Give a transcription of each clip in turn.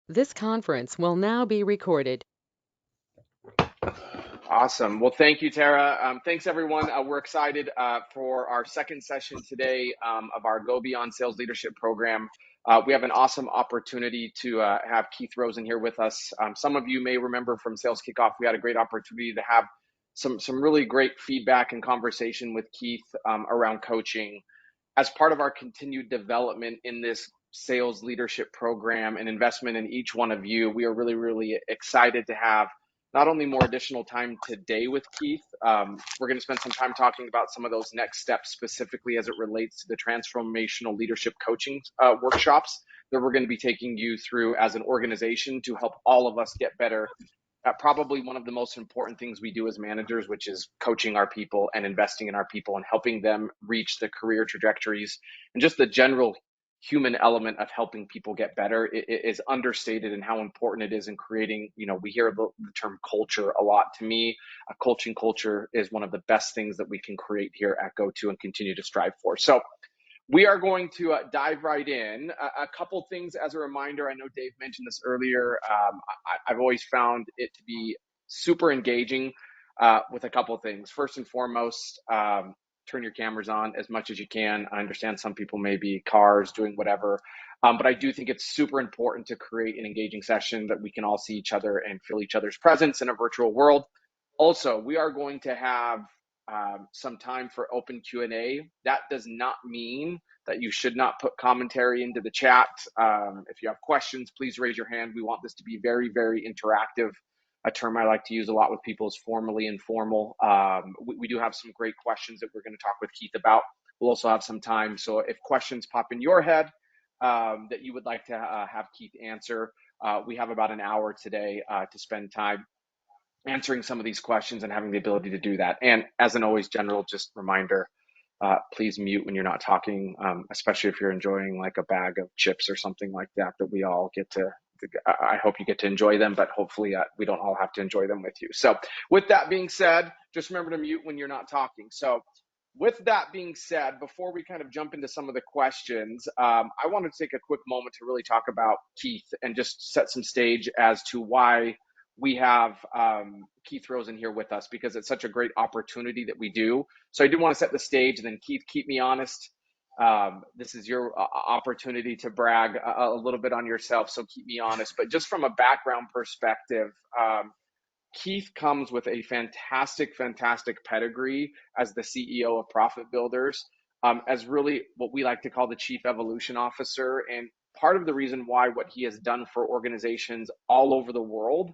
This conference will now be recorded. Awesome. Well, thank you, Tara. Thanks, everyone. We're excited for our second session today of our Go Beyond Sales Leadership Program. We have an awesome opportunity to have Keith Rosen here with us. Some of you may remember from Sales Kickoff, we had a great opportunity to have some really great feedback and conversation with Keith around coaching. As part of our continued development in this sales leadership program and investment in each one of you, we are really, really excited to have not only more additional time today with Keith, we're going to spend some time talking about some of those next steps specifically as it relates to the transformational leadership coaching workshops that we're going to be taking you through as an organization to help all of us get better at probably one of the most important things we do as managers, which is coaching our people and investing in our people and helping them reach the career trajectories and just the general human element of helping people get better is understated, and how important it is in creating, we hear the term culture a lot. To me, a coaching culture is one of the best things that we can create here at GoTo and continue to strive for. So we are going to dive right in. A couple things as a reminder. I know Dave mentioned this earlier. I've always found it to be super engaging with a couple of things. First and foremost, turn your cameras on as much as you can. I understand some people may be cars doing whatever, but I do think it's super important to create an engaging session that we can all see each other and feel each other's presence in a virtual world. Also, we are going to have some time for open Q&A. That does not mean that you should not put commentary into the chat. If you have questions, please raise your hand. We want this to be very, very interactive. A term I like to use a lot with people is formally informal. We do have some great questions that we're going to talk with Keith about. We'll also have some time. So if questions pop in your head that you would like to have Keith answer, we have about an hour today to spend time answering some of these questions and having the ability to do that. And as an always general just reminder, please mute when you're not talking, especially if you're enjoying like a bag of chips or something like that, that we all get to. I hope you get to enjoy them, but hopefully we don't all have to enjoy them with you. So with that being said, just remember to mute when you're not talking. So with that being said, before we kind of jump into some of the questions, I wanted to take a quick moment to really talk about Keith and just set some stage as to why we have Keith Rosen here with us, because it's such a great opportunity that we do. So I do want to set the stage, and then Keith, keep me honest. This is your opportunity to brag a little bit on yourself, so keep me honest. But just from a background perspective, Keith comes with a fantastic, fantastic pedigree as the CEO of Profit Builders, as really what we like to call the Chief Evolution Officer. And part of the reason why what he has done for organizations all over the world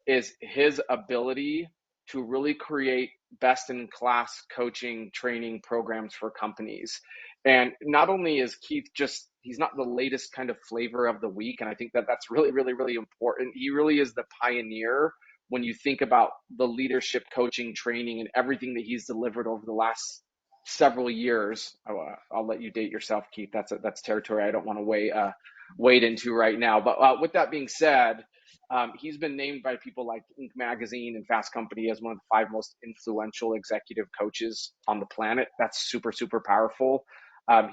is his ability to really create best in class coaching training programs for companies. And not only is Keith just, he's not the latest kind of flavor of the week. And I think that that's really, really, really important. He really is the pioneer when you think about the leadership coaching training and everything that he's delivered over the last several years. I'll let you date yourself, Keith. That's territory I don't want to wade into right now. But with that being said, he's been named by people like Inc. Magazine and Fast Company as one of the 5 most influential executive coaches on the planet. That's super, super powerful.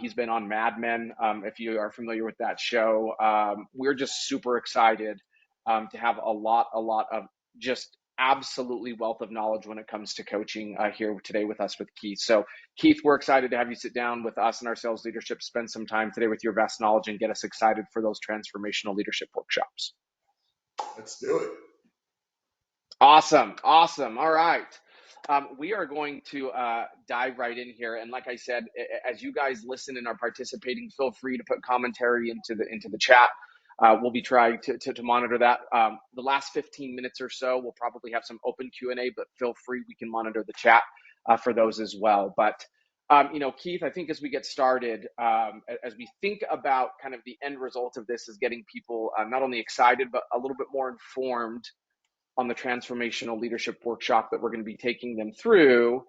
He's been on Mad Men. If you are familiar with that show, we're just super excited to have a lot of just absolutely wealth of knowledge when it comes to coaching here today with us with Keith. So Keith, we're excited to have you sit down with us and our sales leadership, spend some time today with your vast knowledge and get us excited for those transformational leadership workshops. Let's do it. Awesome. All right. We are going to dive right in here. And like I said, as you guys listen and are participating, feel free to put commentary into the chat. We'll be trying to monitor that. The last 15 minutes or so, we'll probably have some open Q&A, but feel free, we can monitor the chat for those as well. But, Keith, I think as we get started, as we think about kind of the end result of this is getting people not only excited, but a little bit more informed on the transformational leadership workshop that we're going to be taking them through.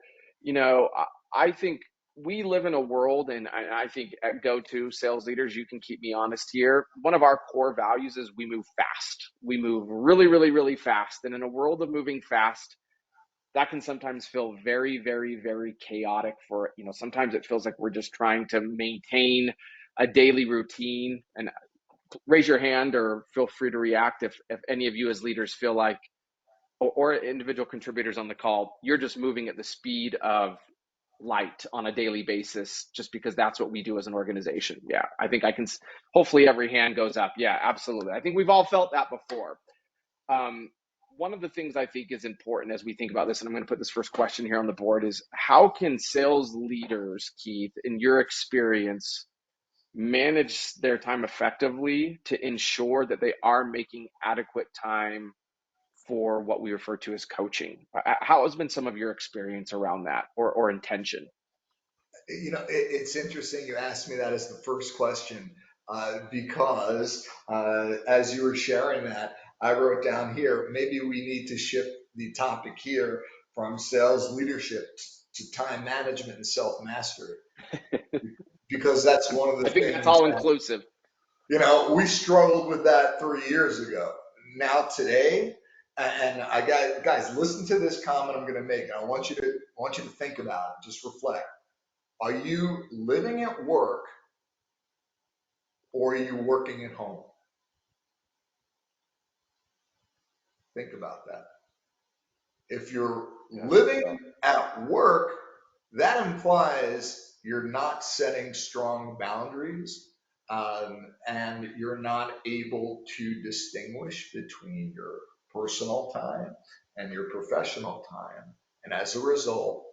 I think we live in a world, and I think at GoTo sales leaders, you can keep me honest here. One of our core values is we move fast. We move really, really, really fast. And in a world of moving fast, that can sometimes feel very, very, very chaotic sometimes it feels like we're just trying to maintain a daily routine. And raise your hand or feel free to react if any of you as leaders feel like, or individual contributors on the call, you're just moving at the speed of light on a daily basis just because that's what we do as an organization. Yeah, I think I can, hopefully every hand goes up. Yeah, absolutely. I think we've all felt that before. One of the things I think is important as we think about this, and I'm going to put this first question here on the board, is how can sales leaders, Keith, in your experience, manage their time effectively to ensure that they are making adequate time for what we refer to as coaching? How has been some of your experience around that or intention? It's interesting you asked me that as the first question because as you were sharing that, I wrote down here, maybe we need to shift the topic here from sales leadership to time management and self-mastery, because that's one of the I think that's things all that, inclusive. we struggled with that 3 years ago. Now today, and I got guys, listen to this comment I'm going to make. I want you to think about it, just reflect. Are you living at work or are you working at home? Think about that. If you're living at work, that implies you're not setting strong boundaries, and you're not able to distinguish between your personal time and your professional time. And as a result,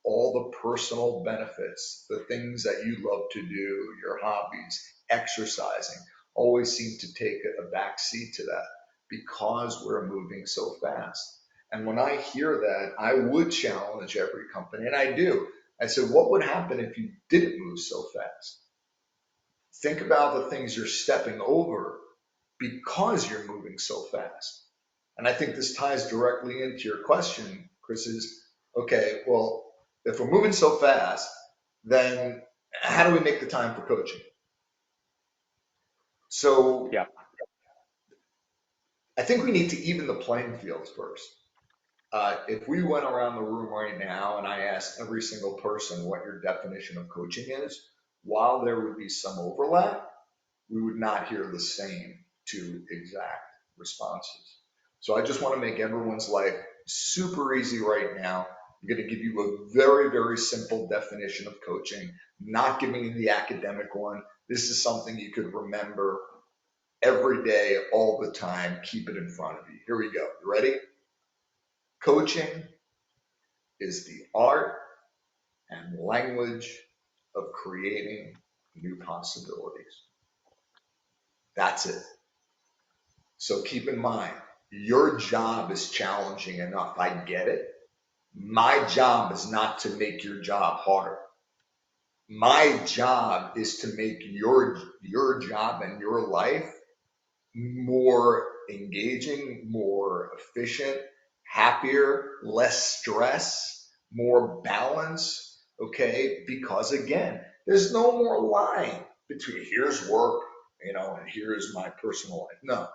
all the personal benefits, the things that you love to do, your hobbies, exercising, always seem to take a back seat to that because we're moving so fast. And when I hear that, I would challenge every company, and I do. I said, what would happen if you didn't move so fast? Think about the things you're stepping over because you're moving so fast. And I think this ties directly into your question, Chris, is okay, well, if we're moving so fast, then how do we make the time for coaching? So Yeah. I think we need to even the playing field first. If we went around the room right now and I asked every single person what your definition of coaching is, while there would be some overlap, we would not hear the same two exact responses. So I just want to make everyone's life super easy right now. I'm going to give you a very, very simple definition of coaching, not giving you the academic one. This is something you could remember every day, all the time. Keep it in front of you. Here we go. You ready? Coaching is the art and language of creating new possibilities. That's it. So keep in mind, your job is challenging enough. I get it. My job is not to make your job harder. My job is to make your job and your life more engaging, more efficient, happier, less stress, more balance, okay? Because again, there's no more line between here's work, and here's my personal life. No,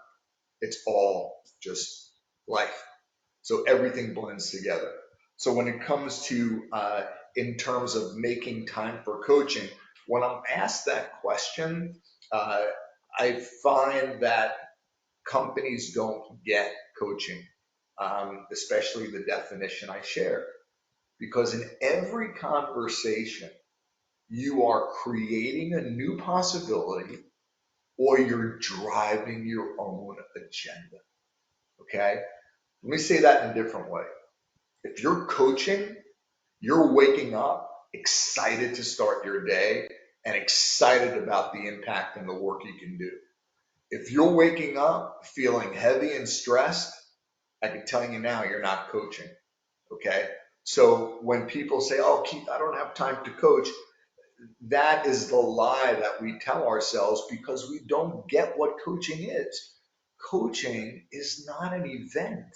it's all just life. So everything blends together. So when it comes to, in terms of making time for coaching, when I'm asked that question, I find that companies don't get coaching, especially the definition I share. Because in every conversation, you are creating a new possibility or you're driving your own agenda. Okay? Let me say that in a different way. If you're coaching, you're waking up excited to start your day and excited about the impact and the work you can do. If you're waking up feeling heavy and stressed, I can tell you now, you're not coaching. Okay. So when people say, oh, Keith, I don't have time to coach, that is the lie that we tell ourselves because we don't get what coaching is. Coaching is not an event.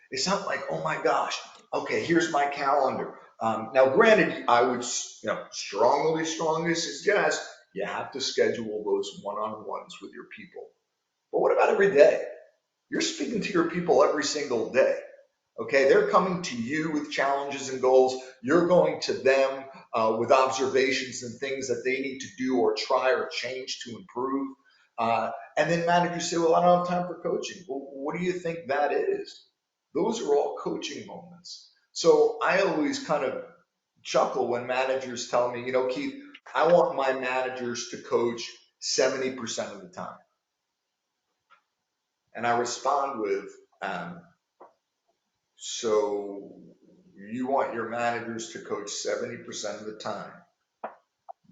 It's not like, oh my gosh, okay, here's my calendar. Now, granted, I would, strongly suggest you have to schedule those one-on-ones with your people. But what about every day? You're speaking to your people every single day. Okay, they're coming to you with challenges and goals. You're going to them with observations and things that they need to do or try or change to improve. And then managers say, well, I don't have time for coaching. Well, what do you think that is? Those are all coaching moments. So I always kind of chuckle when managers tell me, Keith, I want my managers to coach 70% of the time. And I respond with, so you want your managers to coach 70% of the time.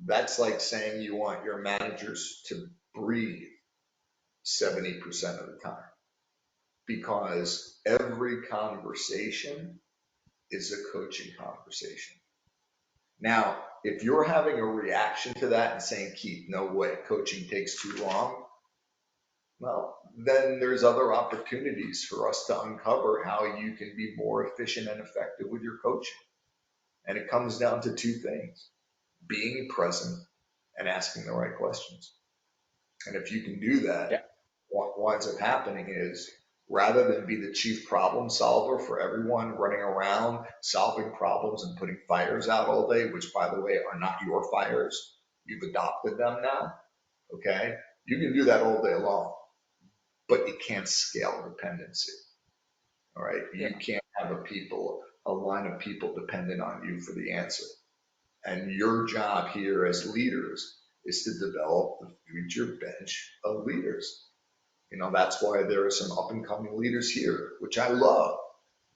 That's like saying you want your managers to breathe 70% of the time, because every conversation is a coaching conversation. Now, if you're having a reaction to that and saying, Keith, no way, coaching takes too long, well, then there's other opportunities for us to uncover how you can be more efficient and effective with your coaching. And it comes down to two things: being present and asking the right questions. And if you can do that, Yeah. what winds up happening is, rather than be the chief problem solver for everyone running around solving problems and putting fires out all day, which, by the way, are not your fires, you've adopted them now, okay? You can do that all day long, but you can't scale dependency, all right? Yeah. You can't have a line of people dependent on you for the answer. And your job here as leaders is to develop the future bench of leaders. That's why there are some up and coming leaders here, which I love,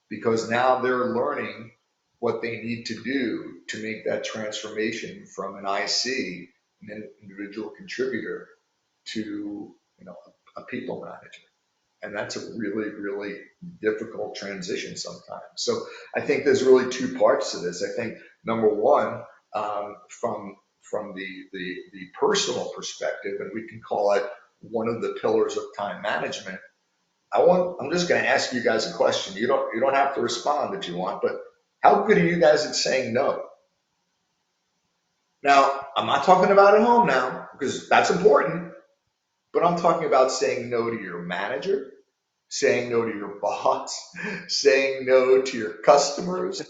because now they're learning what they need to do to make that transformation from an IC, an individual contributor, to, a people manager. And that's a really, really difficult transition sometimes. So I think there's really two parts to this. I think number one, from the personal perspective, and we can call it one of the pillars of time management. I'm just going to ask you guys a question. You don't have to respond if you want, but how good are you guys at saying no? Now, I'm not talking about at home now, because that's important, but I'm talking about saying no to your manager, saying no to your boss, saying no to your customers,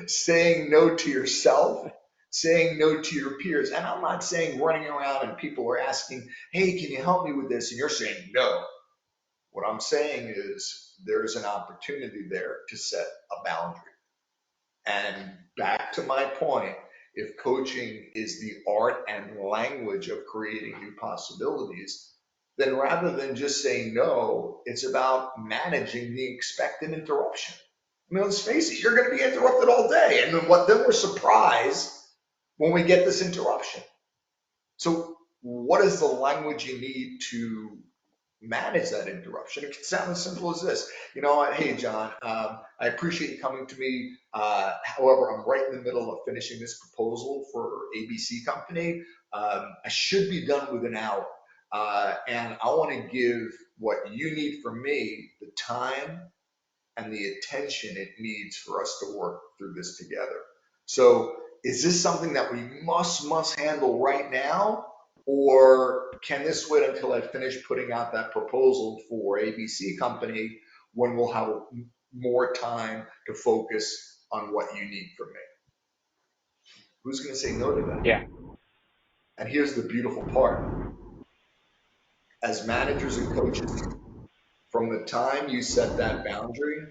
saying no to yourself, saying no to your peers. And I'm not saying running around and people are asking, hey, can you help me with this? And you're saying no. What I'm saying is there's an opportunity there to set a boundary. And back to my point, if coaching is the art and language of creating new possibilities, then rather than just saying no, it's about managing the expected interruption. I mean, let's face it, you're going to be interrupted all day. And then we're surprised when we get this interruption. So what is the language you need to manage that interruption? It can sound as simple as this. You know what? Hey, John, I appreciate you coming to me. However, I'm right in the middle of finishing this proposal for ABC company. I should be done with an hour. And I want to give what you need from me the time and the attention it needs for us to work through this together. So is this something that we must handle right now? Or can this wait until I finish putting out that proposal for ABC company, when we'll have more time to focus on what you need from me? Who's going to say no to that? Yeah. And here's the beautiful part. As managers and coaches, from the time you set that boundary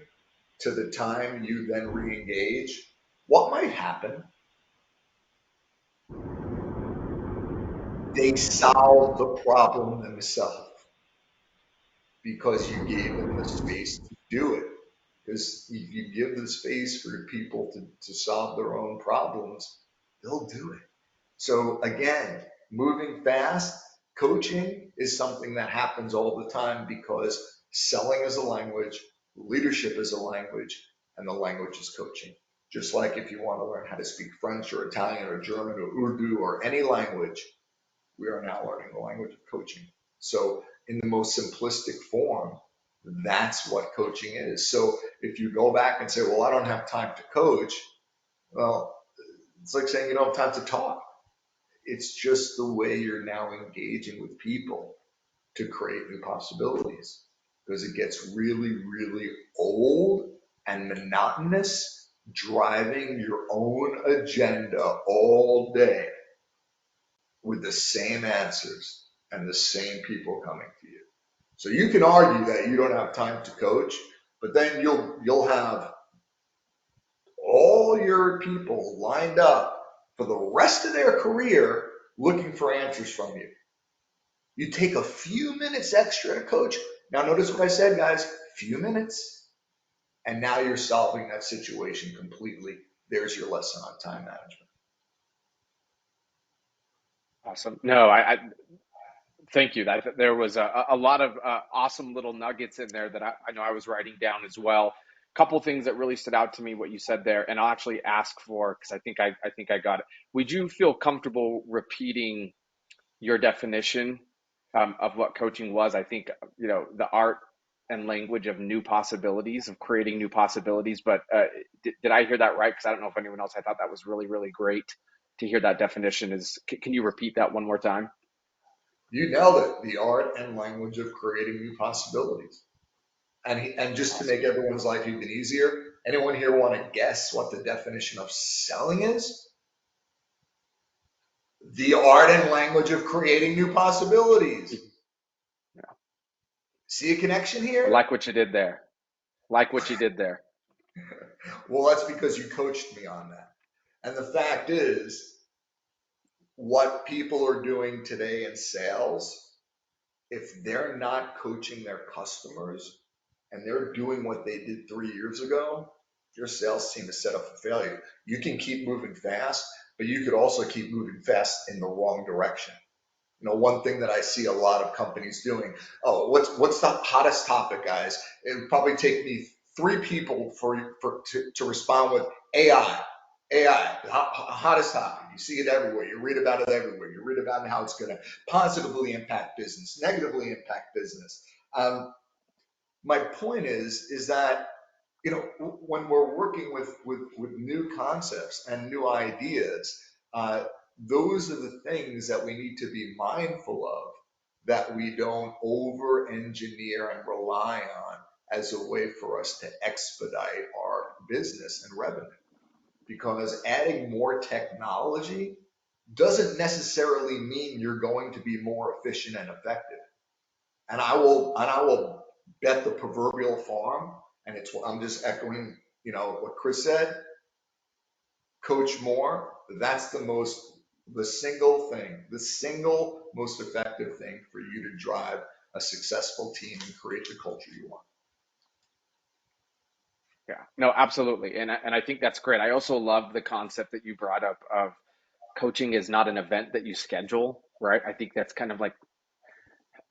to the time you then re-engage, what might happen? They solve the problem themselves because you gave them the space to do it. Because if you give the space for people to solve their own problems, they'll do it. So again, moving fast, coaching is something that happens all the time, because selling is a language, leadership is a language, and the language is coaching. Just like if you want to learn how to speak French or Italian or German or Urdu or any language, we are now learning the language of coaching. So in the most simplistic form, that's what coaching is. So if you go back and say, well, I don't have time to coach, well, it's like saying you don't have time to talk. It's just the way you're now engaging with people to create new possibilities, because it gets really, really old and monotonous driving your own agenda all day with the same answers and the same people coming to you. So you can argue that you don't have time to coach, but then you'll have all your people lined up for the rest of their career looking for answers from you. You take a few minutes extra to coach. Now notice what I said, guys, few minutes, and now you're solving that situation completely. There's your lesson on time management. Awesome. No, I thank you. That there was a lot of awesome little nuggets in there that I know I was writing down as well. Couple things that really stood out to me, what you said there, and I'll actually ask for because I think I got it. Would you feel comfortable repeating your definition of what coaching was? I think the art and language of new possibilities, of creating new possibilities. But did I hear that right? Because I don't know if anyone else. I thought that was really, really great to hear that definition. Can you repeat that one more time? You nailed it. The art and language of creating new possibilities. And just to make Awesome. everyone's life even easier, anyone here want to guess what the definition of selling is? The art and language of creating new possibilities. Yeah. See a connection I here? like what you did there. Like what you did there. Well, that's because you coached me on that. And the fact is, what people are doing today in sales, if they're not coaching their customers and they're doing what they did 3 years ago, your sales team is set up for failure. You can keep moving fast, but you could also keep moving fast in the wrong direction. One thing that I see a lot of companies doing, oh, what's the hottest topic, guys? It would probably take me 3 people to respond with AI. AI, the hottest topic. You see it everywhere. You read about it everywhere. You read about how it's going to positively impact business, negatively impact business. My point is that when we're working with new concepts and new ideas, those are the things that we need to be mindful of, that we don't over engineer and rely on as a way for us to expedite our business and revenue. Because adding more technology doesn't necessarily mean you're going to be more efficient and effective. And I will bet the proverbial farm, and I'm just echoing, what Chris said. Coach more. That's the single most effective thing for you to drive a successful team and create the culture you want. Yeah. No, absolutely. And I think that's great. I also love the concept that you brought up of coaching is not an event that you schedule, right? I think that's kind of like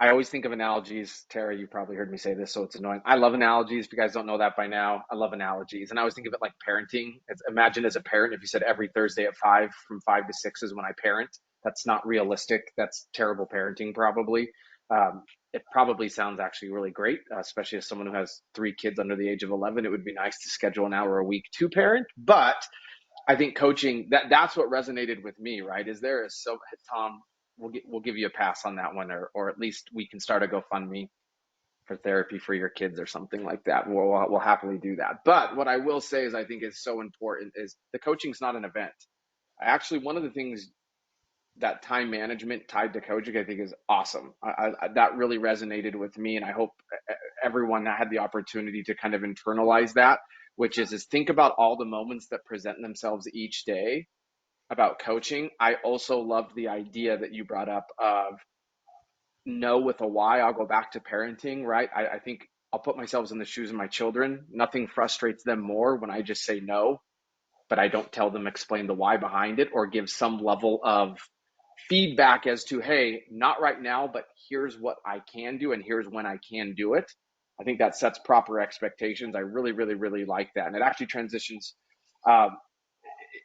I always think of analogies. Tara, you probably heard me say this, so it's annoying. I love analogies. If you guys don't know that by now, I love analogies. And I always think of it like parenting. Imagine as a parent, if you said every Thursday at 5, from 5 to 6 is when I parent. That's not realistic. That's terrible parenting, probably. It probably sounds actually really great, especially as someone who has 3 kids under the age of 11. It would be nice to schedule an hour a week to parent. But I think coaching that's what resonated with me, right? Is there a so Tom, we'll give you a pass on that one, or at least we can start a GoFundMe for therapy for your kids or something like that. We'll happily do that. But what I will say is I think is so important is the coaching's not an event. Actually, one of the things that time management tied to coaching I think is awesome. That really resonated with me, and I hope everyone had the opportunity to kind of internalize that, which is think about all the moments that present themselves each day about coaching. I also loved the idea that you brought up of no with a why. I'll go back to parenting, right? I think I'll put myself in the shoes of my children. Nothing frustrates them more when I just say no, but I don't tell them, explain the why behind it, or give some level of feedback as to, hey, not right now, but here's what I can do and here's when I can do it. I think that sets proper expectations. I really, really, really like that. And it actually transitions um,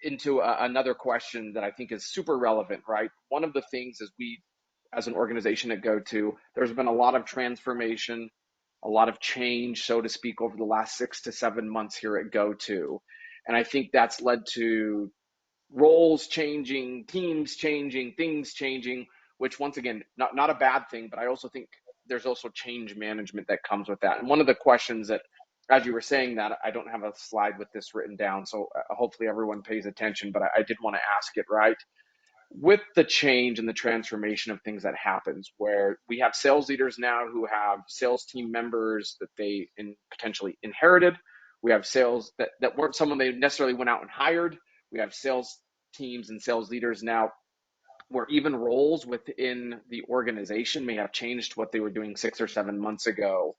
into another question that I think is super relevant, right? One of the things is as an organization at GoTo, there's been a lot of transformation, a lot of change, so to speak, over the last 6 to 7 months here at GoTo. And I think that's led to roles changing, teams changing, things changing, which once again, not a bad thing, but I also think there's also change management that comes with that. And one of the questions that, as you were saying that, I don't have a slide with this written down, so hopefully everyone pays attention, but I did want to ask it, right? with the change and the transformation of things that happens, where we have sales leaders now who have sales team members that they potentially inherited. We have sales that weren't someone they necessarily went out and hired. We have sales teams and sales leaders now where even roles within the organization may have changed what they were doing 6 or 7 months ago.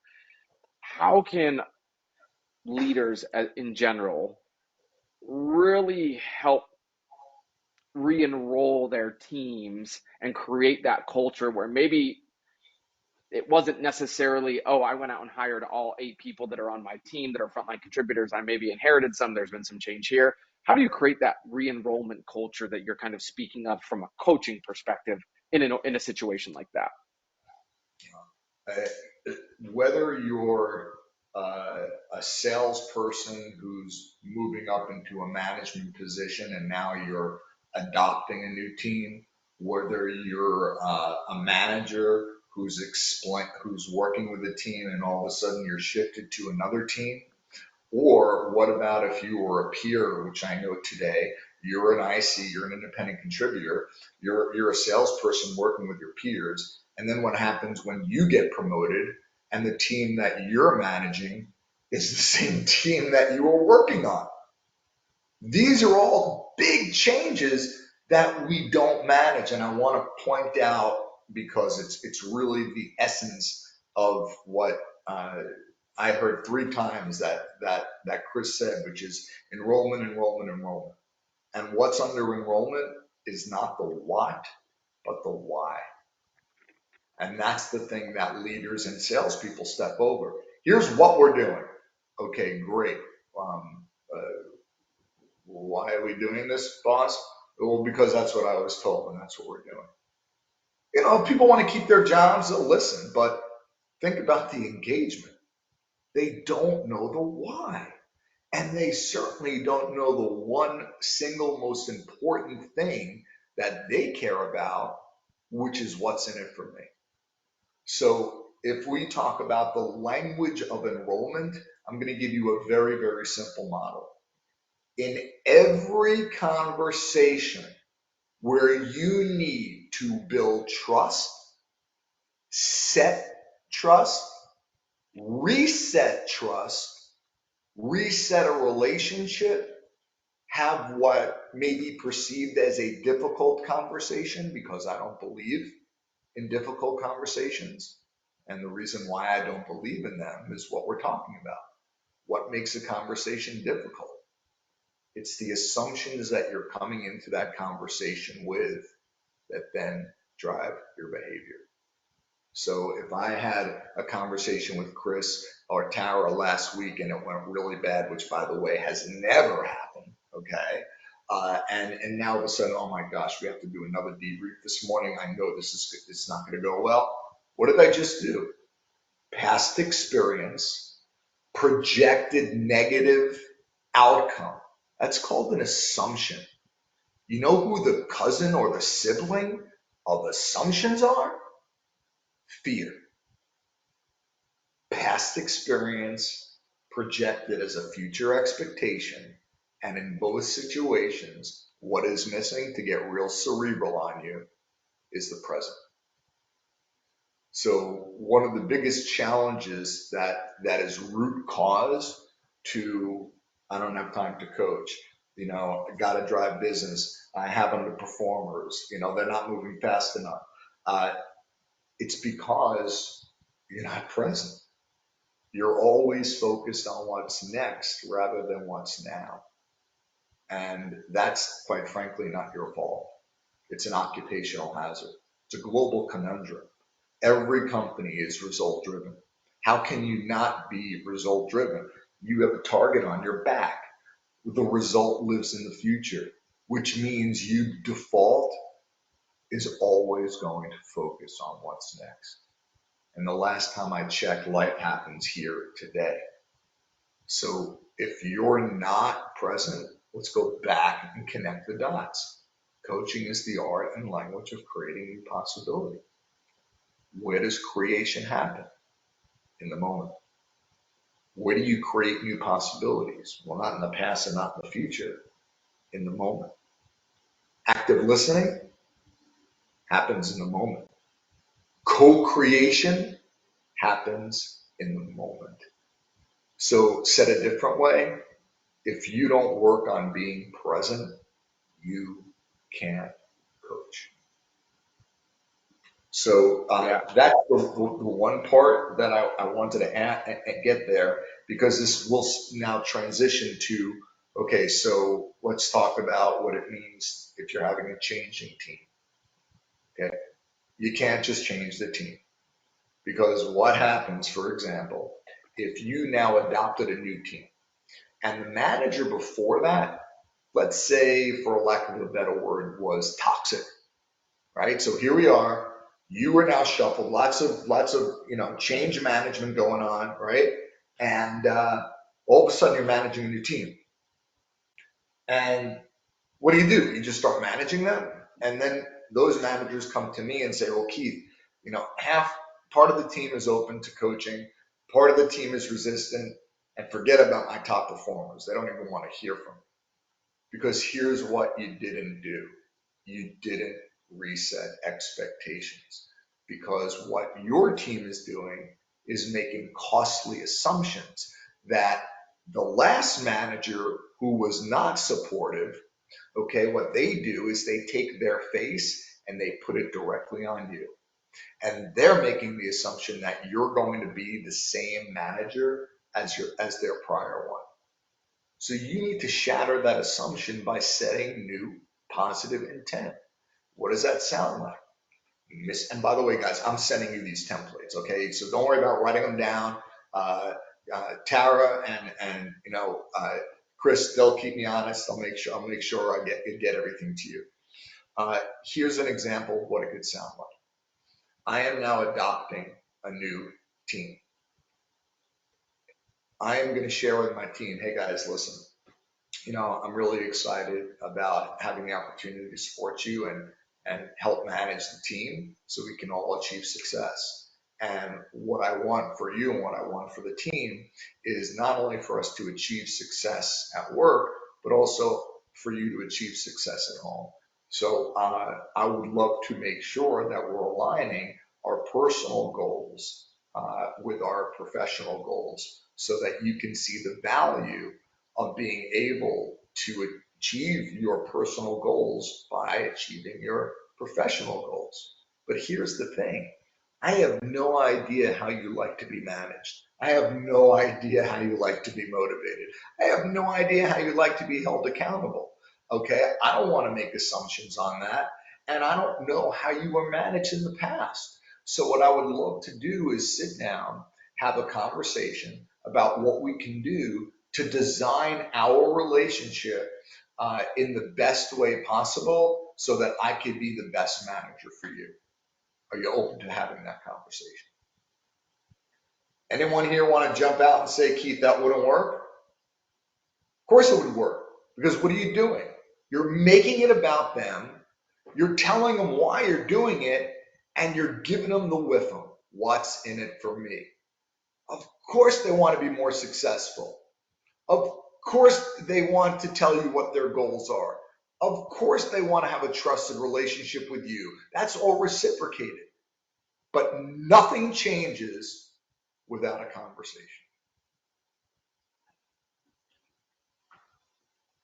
How can leaders in general really help re-enroll their teams and create that culture where maybe it wasn't necessarily, oh, I went out and hired all 8 people that are on my team that are frontline contributors. I maybe inherited some. There's been some change here. How do you create that re-enrollment culture that you're kind of speaking of from a coaching perspective in a situation like that? Whether you're a salesperson who's moving up into a management position and now you're adopting a new team, whether you're a manager who's working with a team and all of a sudden you're shifted to another team, or what about if you were a peer, which I know today, you're an IC, you're an independent contributor, you're a salesperson working with your peers, and then what happens when you get promoted and the team that you're managing is the same team that you were working on? These are all big changes that we don't manage, and I want to point out because it's really the essence of what I heard 3 times that Chris said, which is enrollment, enrollment, enrollment. And what's under enrollment is not the what, but the why. And that's the thing that leaders and salespeople step over. Here's what we're doing. Okay, great. Why are we doing this, boss? Well, because that's what I was told, and that's what we're doing. You know, if people want to keep their jobs, they'll listen, but think about the engagement. They don't know the why. And they certainly don't know the one single most important thing that they care about, which is what's in it for me. So if we talk about the language of enrollment, I'm going to give you a very, very simple model. In every conversation where you need to build trust, set trust, reset trust, reset a relationship, have what may be perceived as a difficult conversation, because I don't believe in difficult conversations. And the reason why I don't believe in them is what we're talking about. What makes a conversation difficult? It's the assumptions that you're coming into that conversation with that then drive your behavior. So if I had a conversation with Chris or Tara last week and it went really bad, which by the way has never happened, okay? And now all of a sudden, oh my gosh, we have to do another debrief this morning. I know it's not going to go well. What did I just do? Past experience, projected negative outcome. That's called an assumption. You know who the cousin or the sibling of assumptions are? Fear. Past experience projected as a future expectation, and in both situations, what is missing to get real cerebral on you is the present. So one of the biggest challenges that is root cause to, I don't have time to coach, I got to drive business, I have underperformers, they're not moving fast enough. It's because you're not present. You're always focused on what's next rather than what's now. And that's, quite frankly, not your fault. It's an occupational hazard. It's a global conundrum. Every company is result driven. How can you not be result driven? You have a target on your back. The result lives in the future, which means you default is always going to focus on what's next. And the last time I checked, life happens here today. So if you're not present, let's go back and connect the dots. Coaching is the art and language of creating new possibility. Where does creation happen? In the moment. Where do you create new possibilities? Well, not in the past and not in the future, in the moment. Active listening, happens in the moment. Co-creation happens in the moment. So said a different way, if you don't work on being present, you can't coach. So Yeah. that's the one part that I wanted to get there, because this will now transition to, okay, so let's talk about what it means if you're having a changing team. Okay, you can't just change the team, because what happens, for example, if you now adopted a new team and the manager before that, let's say, for lack of a better word, was toxic, right? So here we are. You are now shuffled. Lots of change management going on, right? And all of a sudden you're managing a new team. And what do? You just start managing them, and then those managers come to me and say, "Well, Keith, half part of the team is open to coaching, part of the team is resistant, and forget about my top performers. They don't even want to hear from me." Because here's what you didn't do. You didn't reset expectations. Because what your team is doing is making costly assumptions that the last manager who was not supportive, okay, what they do is they take their face and they put it directly on you. And they're making the assumption that you're going to be the same manager as their prior one. So you need to shatter that assumption by setting new positive intent. What does that sound like? And by the way, guys, I'm sending you these templates, okay? So don't worry about writing them down. Tara and Chris, they'll keep me honest. I'll make sure I get everything to you. Here's an example of what it could sound like. I am now adopting a new team. I am going to share with my team, hey guys, listen, I'm really excited about having the opportunity to support you and help manage the team so we can all achieve success. And what I want for you and what I want for the team is not only for us to achieve success at work, but also for you to achieve success at home. So I would love to make sure that we're aligning our personal goals with our professional goals so that you can see the value of being able to achieve your personal goals by achieving your professional goals. But here's the thing. I have no idea how you like to be managed. I have no idea how you like to be motivated. I have no idea how you like to be held accountable. Okay, I don't want to make assumptions on that. And I don't know how you were managed in the past. So what I would love to do is sit down, have a conversation about what we can do to design our relationship in the best way possible so that I could be the best manager for you. Are you open to having that conversation? Anyone here want to jump out and say, Keith, that wouldn't work? Of course it would work, because what are you doing? You're making it about them. You're telling them why you're doing it, and you're giving them the with them. What's in it for me? Of course they want to be more successful. Of course they want to tell you what their goals are. Of course they want to have a trusted relationship with you. That's all reciprocated. But nothing changes without a conversation.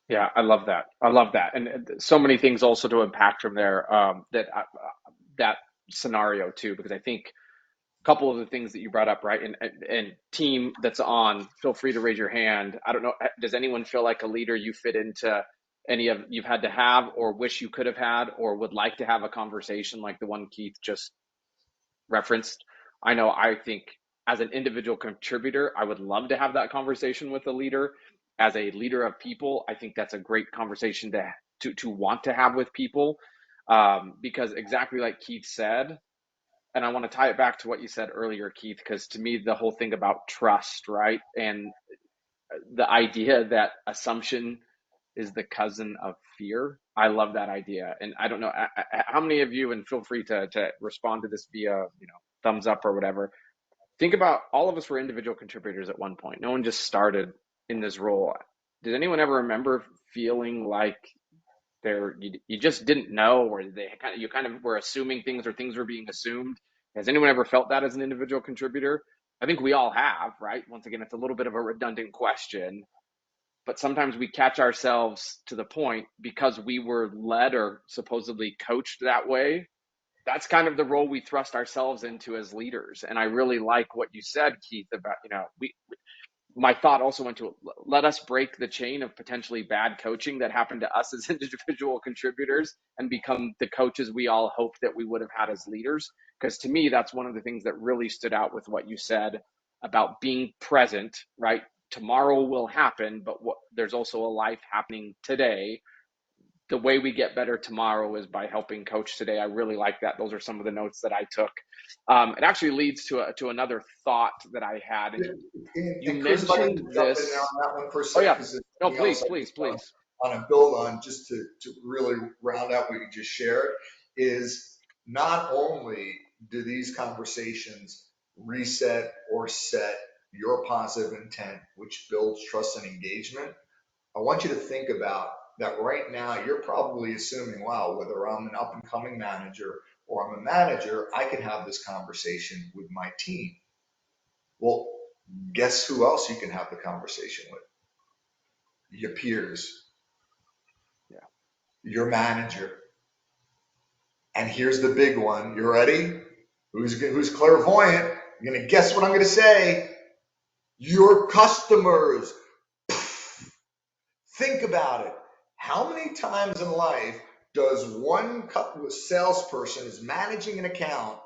Yeah, I love that. I love that. And so many things also to impact from there, that scenario too, because I think a couple of the things that you brought up, right? And team that's on, feel free to raise your hand. I don't know, does anyone feel like a leader you fit into any of you've had to have or wish you could have had or would like to have a conversation like the one Keith just referenced? I know I think as an individual contributor, I would love to have that conversation with a leader. As a leader of people, I think that's a great conversation to want to have with people, because exactly like Keith said, and I want to tie it back to what you said earlier, Keith, because to me, the whole thing about trust, right? And the idea that assumption is the cousin of fear. I love that idea. And I don't know how many of you, and feel free to respond to this via, thumbs up or whatever. Think about all of us were individual contributors at one point. No one just started in this role. Did anyone ever remember feeling like you just didn't know, or you kind of were assuming things, or things were being assumed. Has anyone ever felt that as an individual contributor? I think we all have, right? Once again, it's a little bit of a redundant question, but sometimes we catch ourselves to the point because we were led or supposedly coached that way. That's kind of the role we thrust ourselves into as leaders. And I really like what you said, Keith, about, my thought also went to, let us break the chain of potentially bad coaching that happened to us as individual contributors and become the coaches we all hoped that we would have had as leaders. Because to me, that's one of the things that really stood out with what you said about being present, right? Tomorrow will happen, but there's also a life happening today. The way we get better tomorrow is by helping coach today. I really like that. Those are some of the notes that I took. It actually leads to another thought that I had. And you And Chris, if I can mentioned jump in there this. on that one for a Oh sec, yeah. because there's No, something else please, I please, just please. want to build on, just to really round out what you just shared, is not only do these conversations reset or set your positive intent, which builds trust and engagement, I want you to think about that right now. You're probably assuming, wow, whether I'm an up and coming manager or I'm a manager, I can have this conversation with my team. Well, guess who else you can have the conversation with? Your peers, Yeah. your manager. And here's the big one. You ready? Who's clairvoyant? You're going to guess what I'm going to say. Your customers. Think about it. How many times in life does one salesperson is managing an account,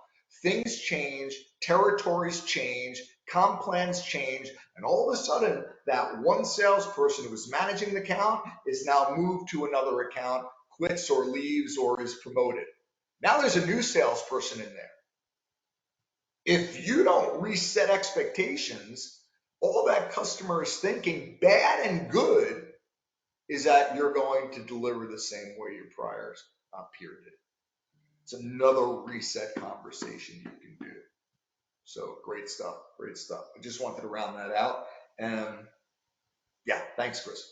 things change, territories change, comp plans change, and all of a sudden that one salesperson who was managing the account is now moved to another account, quits or leaves or is promoted. Now there's a new salesperson in there. If you don't reset expectations, all that customer is thinking, bad and good, is that you're going to deliver the same way your prior peer did. It's another reset conversation you can do. So great stuff, great stuff. I just wanted to round that out. And yeah, thanks, Chris.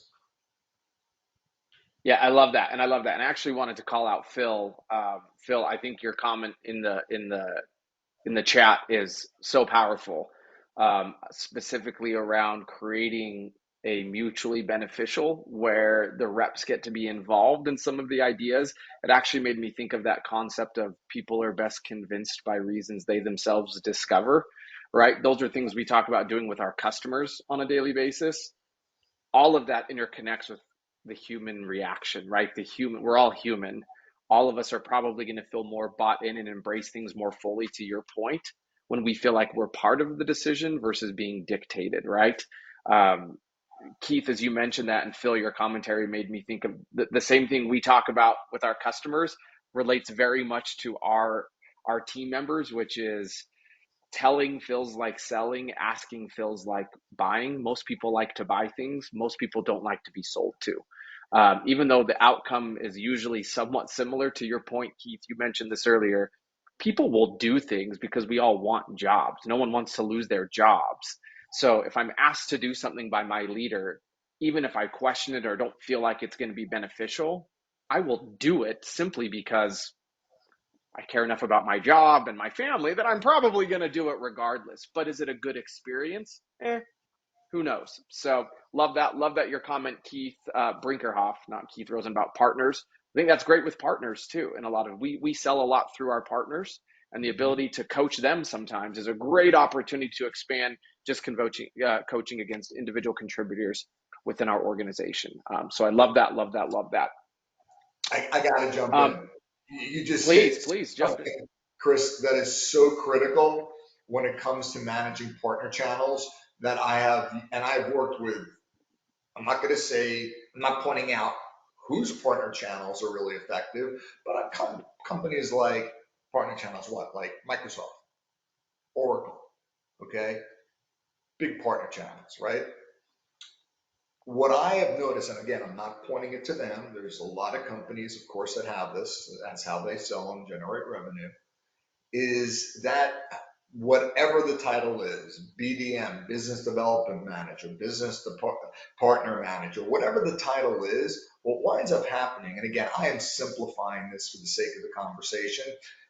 Yeah, I love that, and I love that. And I actually wanted to call out Phil. Phil, I think your comment in the chat is so powerful, specifically around creating a mutually beneficial where the reps get to be involved in some of the ideas. It actually made me think of that concept of people are best convinced by reasons they themselves discover, right? Those are things we talk about doing with our customers on a daily basis. All of that interconnects with the human reaction, right? We're all human. All of us are probably going to feel more bought in and embrace things more fully, to your point, when we feel like we're part of the decision versus being dictated, right? Um, Keith, as you mentioned that, and Phil, your commentary made me think of the same thing we talk about with our customers relates very much to our team members, which is telling feels like selling, asking feels like buying. Most people like to buy things. Most people don't like to be sold to. Even though the outcome is usually somewhat similar, to your point, Keith, you mentioned this earlier, people will do things because we all want jobs. No one wants to lose their jobs. So if I'm asked to do something by my leader, even if I question it or don't feel like it's going to be beneficial, I will do it simply because I care enough about my job and my family that I'm probably going to do it regardless. But is it a good experience? Who knows? So love that. Love that your comment, Keith Brinkerhoff, not Keith Rosen, about partners. I think that's great with partners too. And a lot of we sell a lot through our partners, and the ability to coach them sometimes is a great opportunity to expand just coaching against individual contributors within our organization. So I love that. Love that. Love that. I got to jump Um, in. You just hit please jump in. something, Chris, that is so critical when it comes to managing partner channels that I have, and I've worked with. I'm not going to say, I'm not pointing out whose partner channels are really effective, but I've come companies like partner channels, like Microsoft, Oracle, okay? Big partner channels, right? What I have noticed, and again, I'm not pointing it to them, there's a lot of companies, of course, that have this, that's how they sell and generate revenue, is that whatever the title is, BDM, business development manager, partner manager, whatever the title is, what winds up happening, and again, I am simplifying this for the sake of the conversation,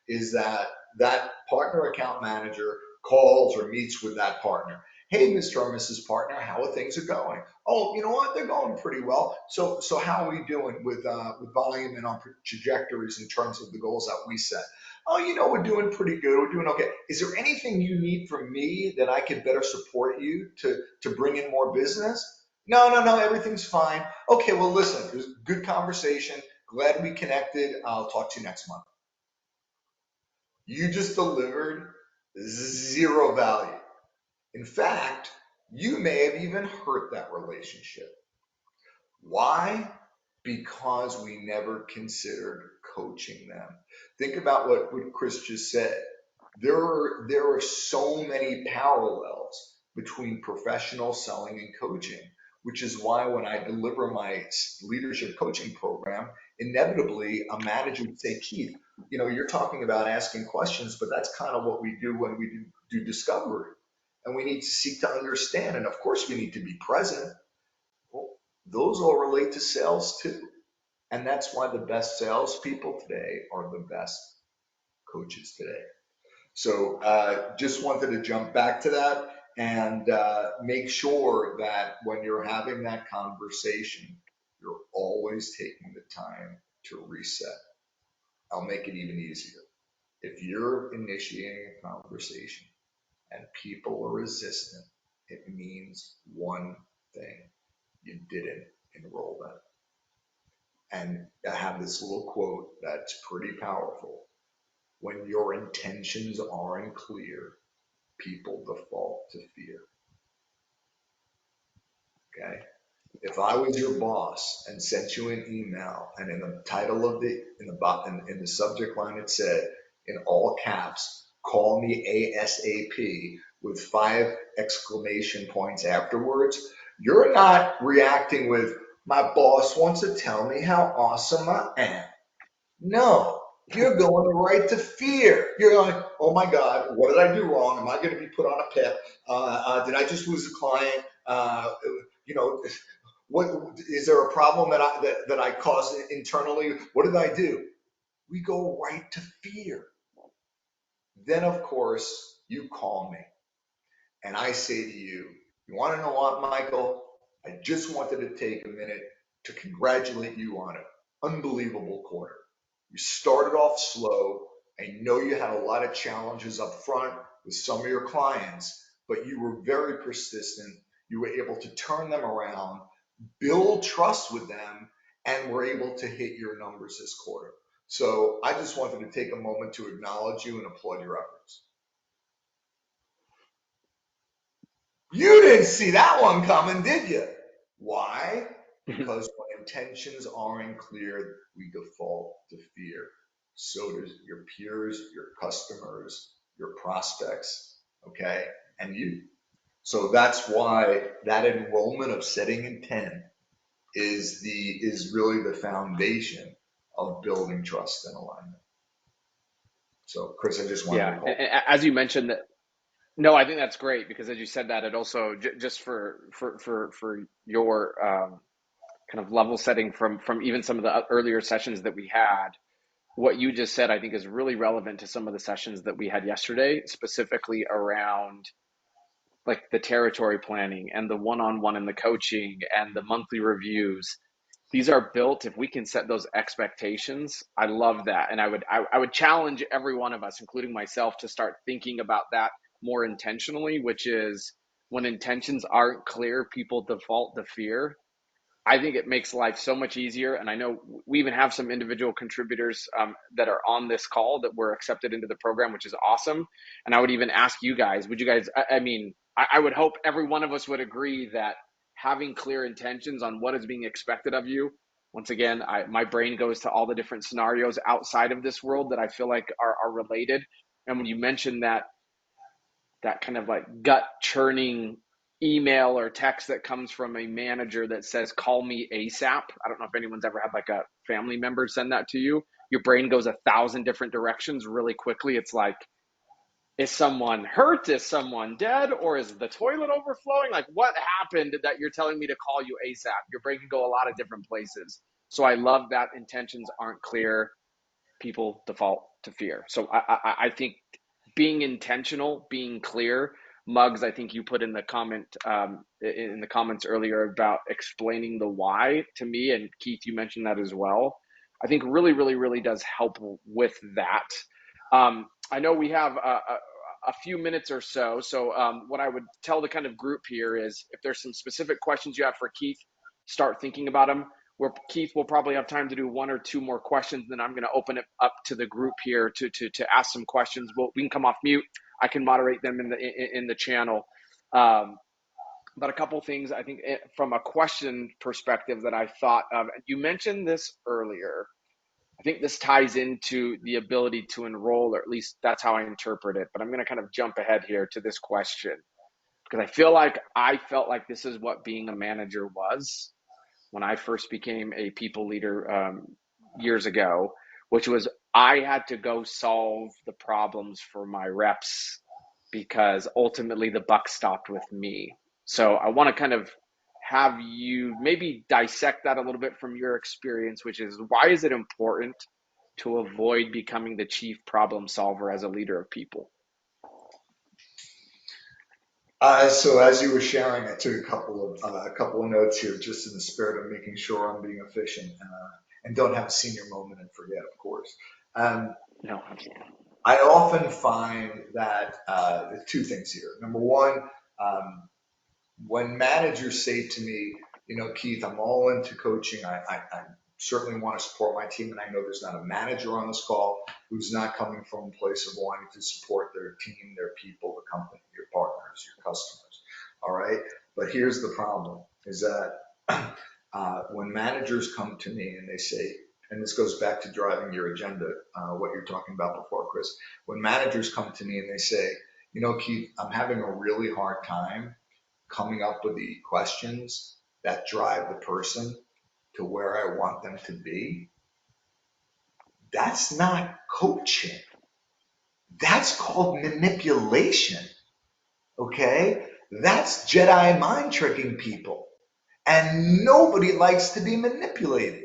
is that that partner account manager calls or meets with that partner. Hey, Mr. or Mrs. Partner, how are things going? Oh, you know what? They're going pretty well. So how are we doing with volume and our trajectories in terms of the goals that we set? Oh, we're doing pretty good. We're doing okay. Is there anything you need from me that I could better support you to bring in more business? No, everything's fine. Okay, well, listen, it was a good conversation. Glad we connected. I'll talk to you next month. You just delivered zero value. In fact, you may have even hurt that relationship. Why? Because we never considered coaching them. Think about what Chris just said. There are so many parallels between professional selling and coaching, which is why when I deliver my leadership coaching program, inevitably a manager would say, Keith, you're talking about asking questions, but that's kind of what we do when we do discovery. And we need to seek to understand. And of course, we need to be present. Well, those all relate to sales too. And that's why the best salespeople today are the best coaches today. So just wanted to jump back to that and make sure that when you're having that conversation, you're always taking the time to reset. I'll make it even easier. If you're initiating a conversation and people are resistant, it means one thing: you didn't enroll them. And I have this little quote that's pretty powerful. When your intentions aren't clear, people default to fear. Okay? If I was your boss and sent you an email, and in the title of in the subject line it said in all caps, "Call me ASAP" with 5 exclamation points afterwards, you're not reacting with, "My boss wants to tell me how awesome I am." No, you're going right to fear. You're like, "Oh my God, what did I do wrong? Am I going to be put on a PIP? Did I just lose a client? You know, what is there a problem that I caused internally? What did I do?" We go right to fear. Then, of course, you call me and I say to you, "You want to know what, Michael? I just wanted to take a minute to congratulate you on an unbelievable quarter. You started off slow. I know you had a lot of challenges up front with some of your clients, but you were very persistent. You were able to turn them around, build trust with them, and were able to hit your numbers this quarter. So I just wanted to take a moment to acknowledge you and applaud your efforts." You didn't see that one coming, did you? Why? Because when intentions aren't clear, we default to fear. So does your peers, your customers, your prospects, okay, and you. So that's why that enrollment of setting intent is really the foundation of building trust and alignment. So, Chris, I just wanted Yeah, to call. and as you mentioned that, no, I think that's great because as you said that, it also just for your kind of level setting from even some of the earlier sessions that we had. What you just said, I think, is really relevant to some of the sessions that we had yesterday, specifically around like the territory planning and the one-on-one and the coaching and the monthly reviews. These are built if we can set those expectations. I love that. And I would challenge every one of us, including myself, to start thinking about that more intentionally, which is when intentions aren't clear, people default to fear. I think it makes life so much easier. And I know we even have some individual contributors that are on this call that were accepted into the program, which is awesome. And I would even ask you guys, would you guys, I mean, I would hope every one of us would agree that having clear intentions on what is being expected of you, once again, my brain goes to all the different scenarios outside of this world that I feel like are related. And when you mentioned that kind of like gut churning email or text that comes from a manager that says, "Call me ASAP." I don't know if anyone's ever had like a family member send that to you. Your brain goes 1,000 different directions really quickly. It's like, Is someone hurt? Is someone dead? Or is the toilet overflowing? Like, what happened that you're telling me to call you ASAP? Your brain can go a lot of different places. So I love that intentions aren't clear. People default to fear. So I think being intentional, being clear. Muggs, I think you put in the comments earlier about explaining the why to me, and Keith, you mentioned that as well. I think really does help with that. I know we have a few minutes or so. So what I would tell the kind of group here is if there's some specific questions you have for Keith, start thinking about them. Where Keith will probably have time to do one or two more questions, then I'm going to open it up to the group here to ask some questions. We can come off mute. I can moderate them in the channel. But a couple things I think from a question perspective that I thought of. You mentioned this earlier. I think this ties into the ability to enroll, or at least that's how I interpret it. But I'm going to kind of jump ahead here to this question because I felt like this is what being a manager was when I first became a people leader years ago, which was I had to go solve the problems for my reps because ultimately the buck stopped with me. So I want to kind of have you maybe dissect that a little bit from your experience, which is why is it important to avoid becoming the chief problem solver as a leader of people? So as you were sharing, I took a couple of notes here, just in the spirit of making sure I'm being efficient and don't have a senior moment and forget, of course. No, absolutely. I often find that two things here. Number one, when managers say to me, Keith, I'm all into coaching. I certainly want to support my team, and I know there's not a manager on this call who's not coming from a place of wanting to support their team, their people, the company, your partners, your customers. All right. But here's the problem is that when managers come to me and they say, and this goes back to driving your agenda, what you're talking about before, Chris, when managers come to me and they say, Keith, I'm having a really hard time coming up with the questions that drive the person to where I want them to be, that's not coaching. That's called manipulation. Okay? That's Jedi mind tricking people. And nobody likes to be manipulated.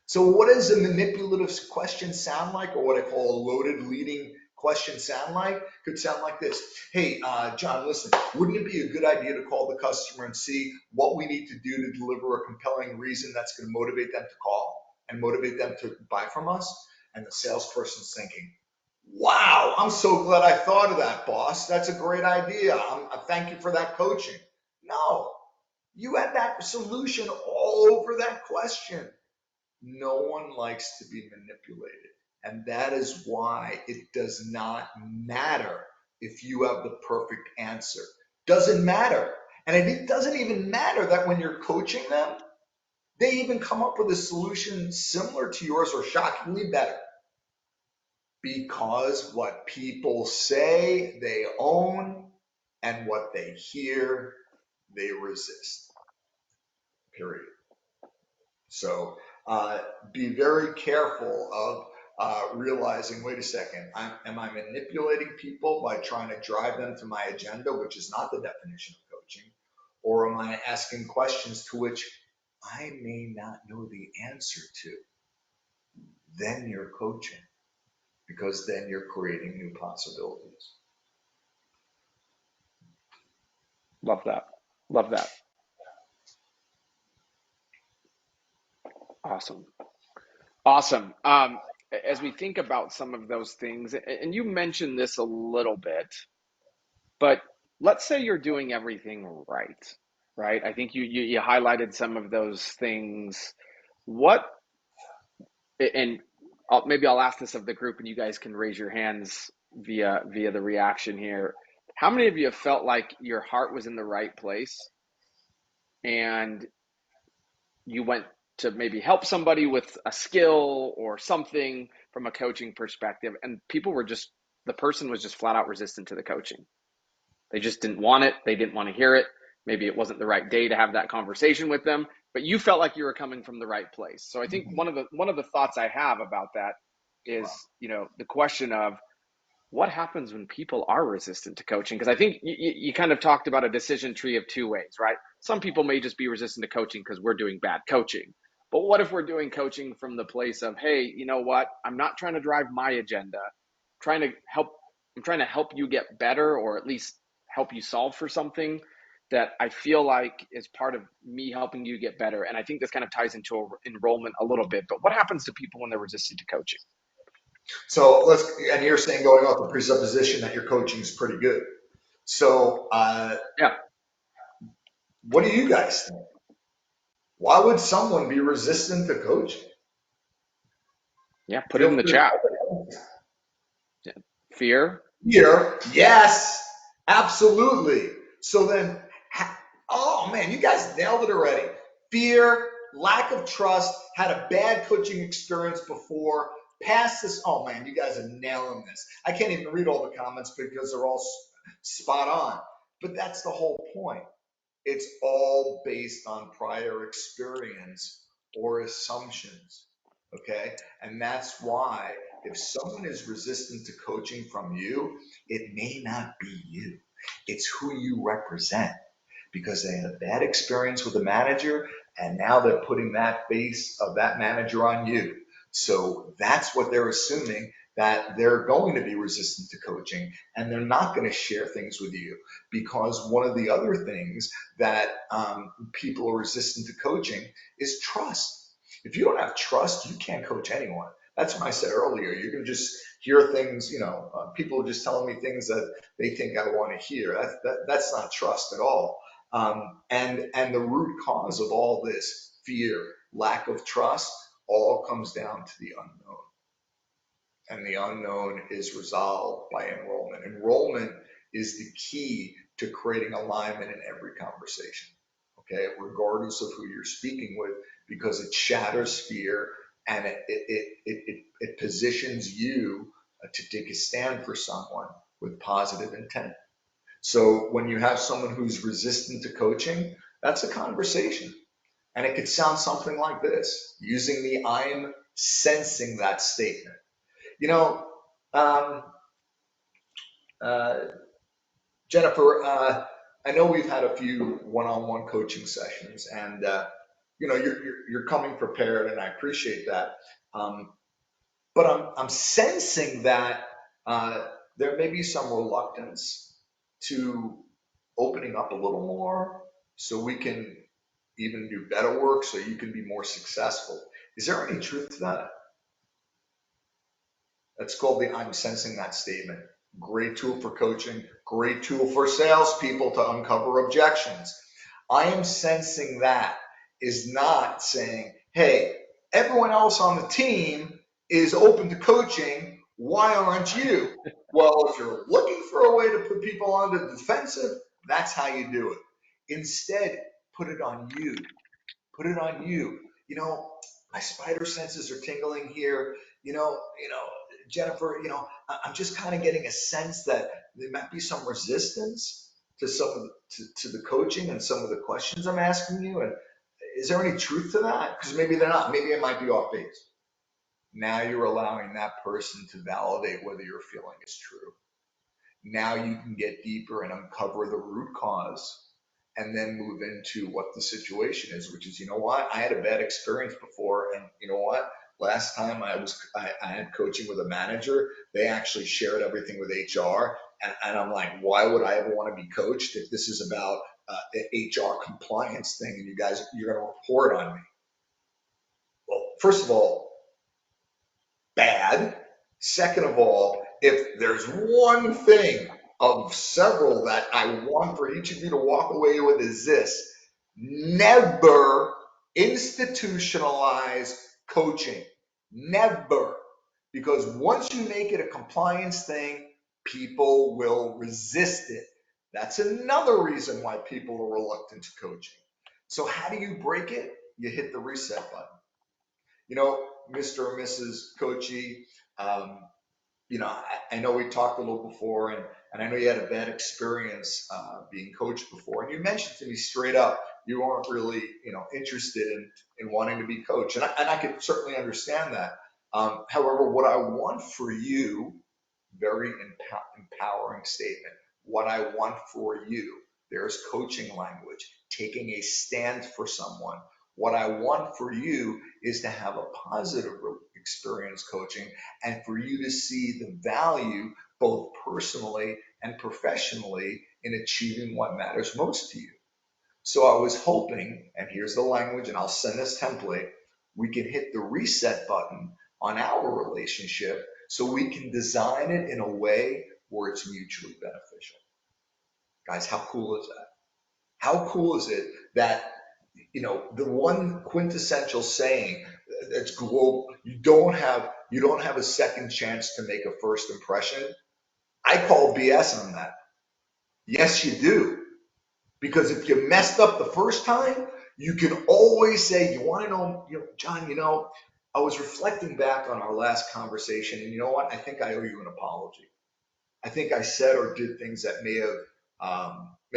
So what does a manipulative question sound like, or what I call a loaded leading question sound like? Could sound like this. Hey, John, listen, wouldn't it be a good idea to call the customer and see what we need to do to deliver a compelling reason that's going to motivate them to call and motivate them to buy from us? And the salesperson's thinking, wow, I'm so glad I thought of that, boss. That's a great idea. I thank you for that coaching. No, you had that solution all over that question. No one likes to be manipulated. And that is why it does not matter if you have the perfect answer. Doesn't matter. And it doesn't even matter that when you're coaching them, they even come up with a solution similar to yours or shockingly better. Because what people say they own and what they hear they resist. Period. So be very careful of realizing, wait a second, am I manipulating people by trying to drive them to my agenda, which is not the definition of coaching, or am I asking questions to which I may not know the answer to? Then you're coaching, because then you're creating new possibilities. Love that. Love that. Awesome. Awesome. As we think about some of those things, and you mentioned this a little bit, but let's say you're doing everything right, right? I think you highlighted some of those things. What, and maybe I'll ask this of the group, and you guys can raise your hands via the reaction here. How many of you have felt like your heart was in the right place and you went to maybe help somebody with a skill or something from a coaching perspective, and the person was just flat out resistant to the coaching? They just didn't want it. They didn't want to hear it. Maybe it wasn't the right day to have that conversation with them, but you felt like you were coming from the right place. So I think one of the thoughts I have about that is, the question of what happens when people are resistant to coaching? Because I think you kind of talked about a decision tree of two ways, right? Some people may just be resistant to coaching because we're doing bad coaching. But what if we're doing coaching from the place of, hey, you know what? I'm not trying to drive my agenda. Trying to help I'm trying to help you get better, or at least help you solve for something that I feel like is part of me helping you get better. And I think this kind of ties into enrollment a little bit. But what happens to people when they're resistant to coaching? So and you're saying going off the presupposition that your coaching is pretty good. So Yeah, what do you guys think? Why would someone be resistant to coaching? yeah. Put it Feel in the free to chat. Fear. here. Yes, absolutely. So then, oh man, you guys nailed it already. Fear, lack of trust, had a bad coaching experience before, past this. Oh man, you guys are nailing this. I can't even read all the comments because they're all spot on. But that's the whole point. It's all based on prior experience or assumptions. Okay. And that's why if someone is resistant to coaching from you, it may not be you, it's who you represent because they had a bad experience with a manager and now they're putting that face of that manager on you. So that's what they're assuming, that they're going to be resistant to coaching and they're not going to share things with you, because one of the other things that people are resistant to coaching is trust. If you don't have trust, you can't coach anyone. That's what I said earlier. You can just hear things, people are just telling me things that they think I want to hear. That's not trust at all. And the root cause of all this fear, lack of trust, all comes down to the unknown. And the unknown is resolved by enrollment. Enrollment is the key to creating alignment in every conversation, okay, regardless of who you're speaking with, because it shatters fear and it positions you to take a stand for someone with positive intent. So when you have someone who's resistant to coaching, that's a conversation. And it could sound something like this, using the I'm sensing that statement. You know, um, uh, Jennifer, I know we've had a few one-on-one coaching sessions, and you're coming prepared, and I appreciate that. Um, but I'm sensing that there may be some reluctance to opening up a little more, so we can even do better work, so you can be more successful. Is there any truth to that? That's called the I'm sensing that statement. Great tool for coaching, great tool for salespeople to uncover objections. I am sensing that is not saying, hey, everyone else on the team is open to coaching. Why aren't you? Well, if you're looking for a way to put people on the defensive, that's how you do it. Instead, put it on you. Put it on you. My spider senses are tingling here. Jennifer, I'm just kind of getting a sense that there might be some resistance to to the coaching and some of the questions I'm asking you. And is there any truth to that? Because maybe they're not. Maybe it might be off base. Now you're allowing that person to validate whether your feeling is true. Now you can get deeper and uncover the root cause and then move into what the situation is, which is, you know what, I had a bad experience before, and you know what, last time I had coaching with a manager, they actually shared everything with HR, and I'm like, why would I ever want to be coached if this is about the HR compliance thing and you're going to report on me? Well, first of all, bad. Second of all, if there's one thing of several that I want for each of you to walk away with, is this: never institutionalize coaching. Never. Because once you make it a compliance thing, people will resist it. That's another reason why people are reluctant to coaching. So how do you break it? You hit the reset button. Mr. or Mrs. Coachy, um, I know we talked a little before, and I know you had a bad experience being coached before, and you mentioned to me straight up you weren't really, interested in wanting to be coached, and I could certainly understand that. However, what I want for you, very empowering statement. What I want for you. There's coaching language, taking a stand for someone. What I want for you is to have a positive experience coaching and for you to see the value both personally and professionally in achieving what matters most to you. So I was hoping, and here's the language, and I'll send this template, we can hit the reset button on our relationship so we can design it in a way where it's mutually beneficial. Guys, how cool is that? How cool is it that, the one quintessential saying that's global, you don't have a second chance to make a first impression. I call BS on that. Yes, you do. Because if you messed up the first time, you can always say, you want to know, John, I was reflecting back on our last conversation, and you know what? I think I owe you an apology. I think I said or did things that may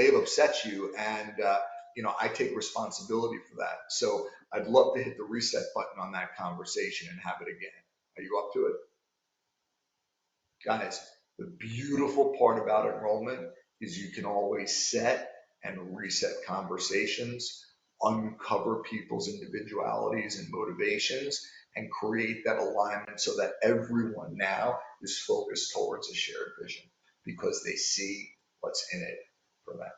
have upset you, and I take responsibility for that. So I'd love to hit the reset button on that conversation and have it again. Are you up to it? Guys, the beautiful part about enrollment is you can always set and reset conversations, uncover people's individualities and motivations, and create that alignment so that everyone now is focused towards a shared vision because they see what's in it for them.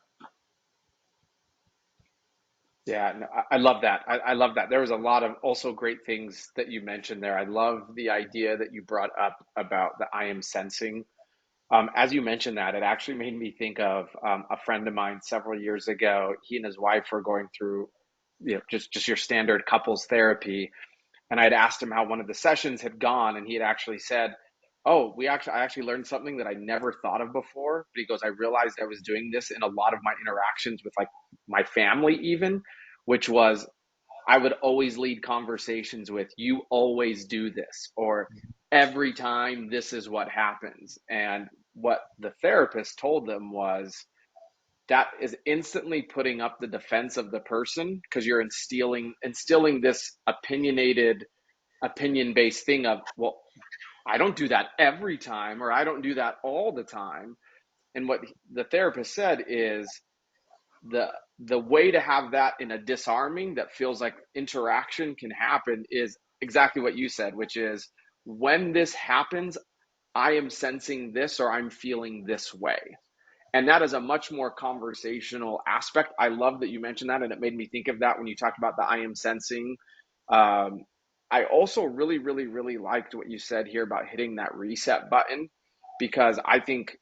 Yeah, no, I love that. I love that. There was a lot of also great things that you mentioned there. I love the idea that you brought up about the I am sensing. As you mentioned that, it actually made me think of a friend of mine several years ago. He and his wife were going through, just your standard couples therapy, and I'd asked him how one of the sessions had gone, and he had actually said, "Oh, I actually learned something that I never thought of before." But he goes, "I realized I was doing this in a lot of my interactions with like my family, even, which was I would always lead conversations with, you always do this, or every time this is what happens." And what the therapist told them was that is instantly putting up the defense of the person because you're instilling this opinion based thing of, well, I don't do that every time, or I don't do that all the time. And what the therapist said is the the way to have that in a disarming that feels like interaction can happen is exactly what you said, which is when this happens, I am sensing this or I'm feeling this way. And that is a much more conversational aspect. I love that you mentioned that, and it made me think of that when you talked about the I am sensing. Um, I also really, really, really liked what you said here about hitting that reset button because I think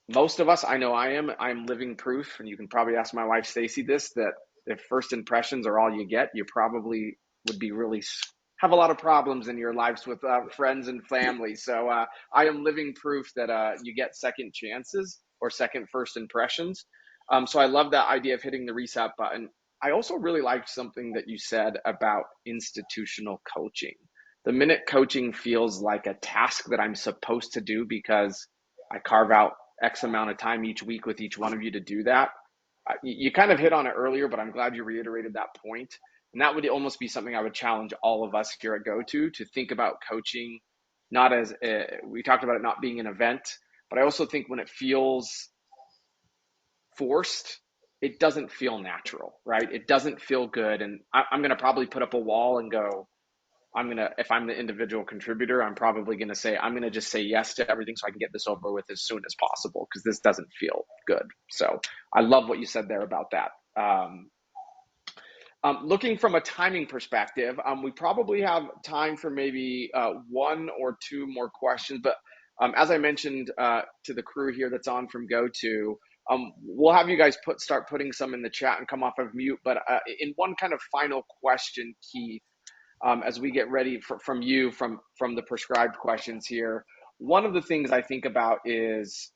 most of us, I know I'm living proof, and you can probably ask my wife Stacy this, that if first impressions are all you get, you probably would be really have a lot of problems in your lives with friends and family. So I am living proof that you get second chances or second first impressions. So I love that idea of hitting the reset button. I also really liked something that you said about institutional coaching. The minute coaching feels like a task that I'm supposed to do because I carve out X amount of time each week with each one of you to do that. You kind of hit on it earlier, but I'm glad you reiterated that point. And that would almost be something I would challenge all of us here at GoTo to think about coaching, not as we talked about it not being an event, but I also think when it feels forced, it doesn't feel natural, right? It doesn't feel good. And I'm going to probably put up a wall and go, if I'm the individual contributor, I'm probably going to say, I'm going to just say yes to everything so I can get this over with as soon as possible because this doesn't feel good. So I love what you said there about that. Looking from a timing perspective, we probably have time for maybe one or two more questions. But as I mentioned to the crew here that's on from GoTo, we'll have you guys start putting some in the chat and come off of mute. But in one kind of final question, Keith, as we get ready from you from the prescribed questions here, one of the things I think about is,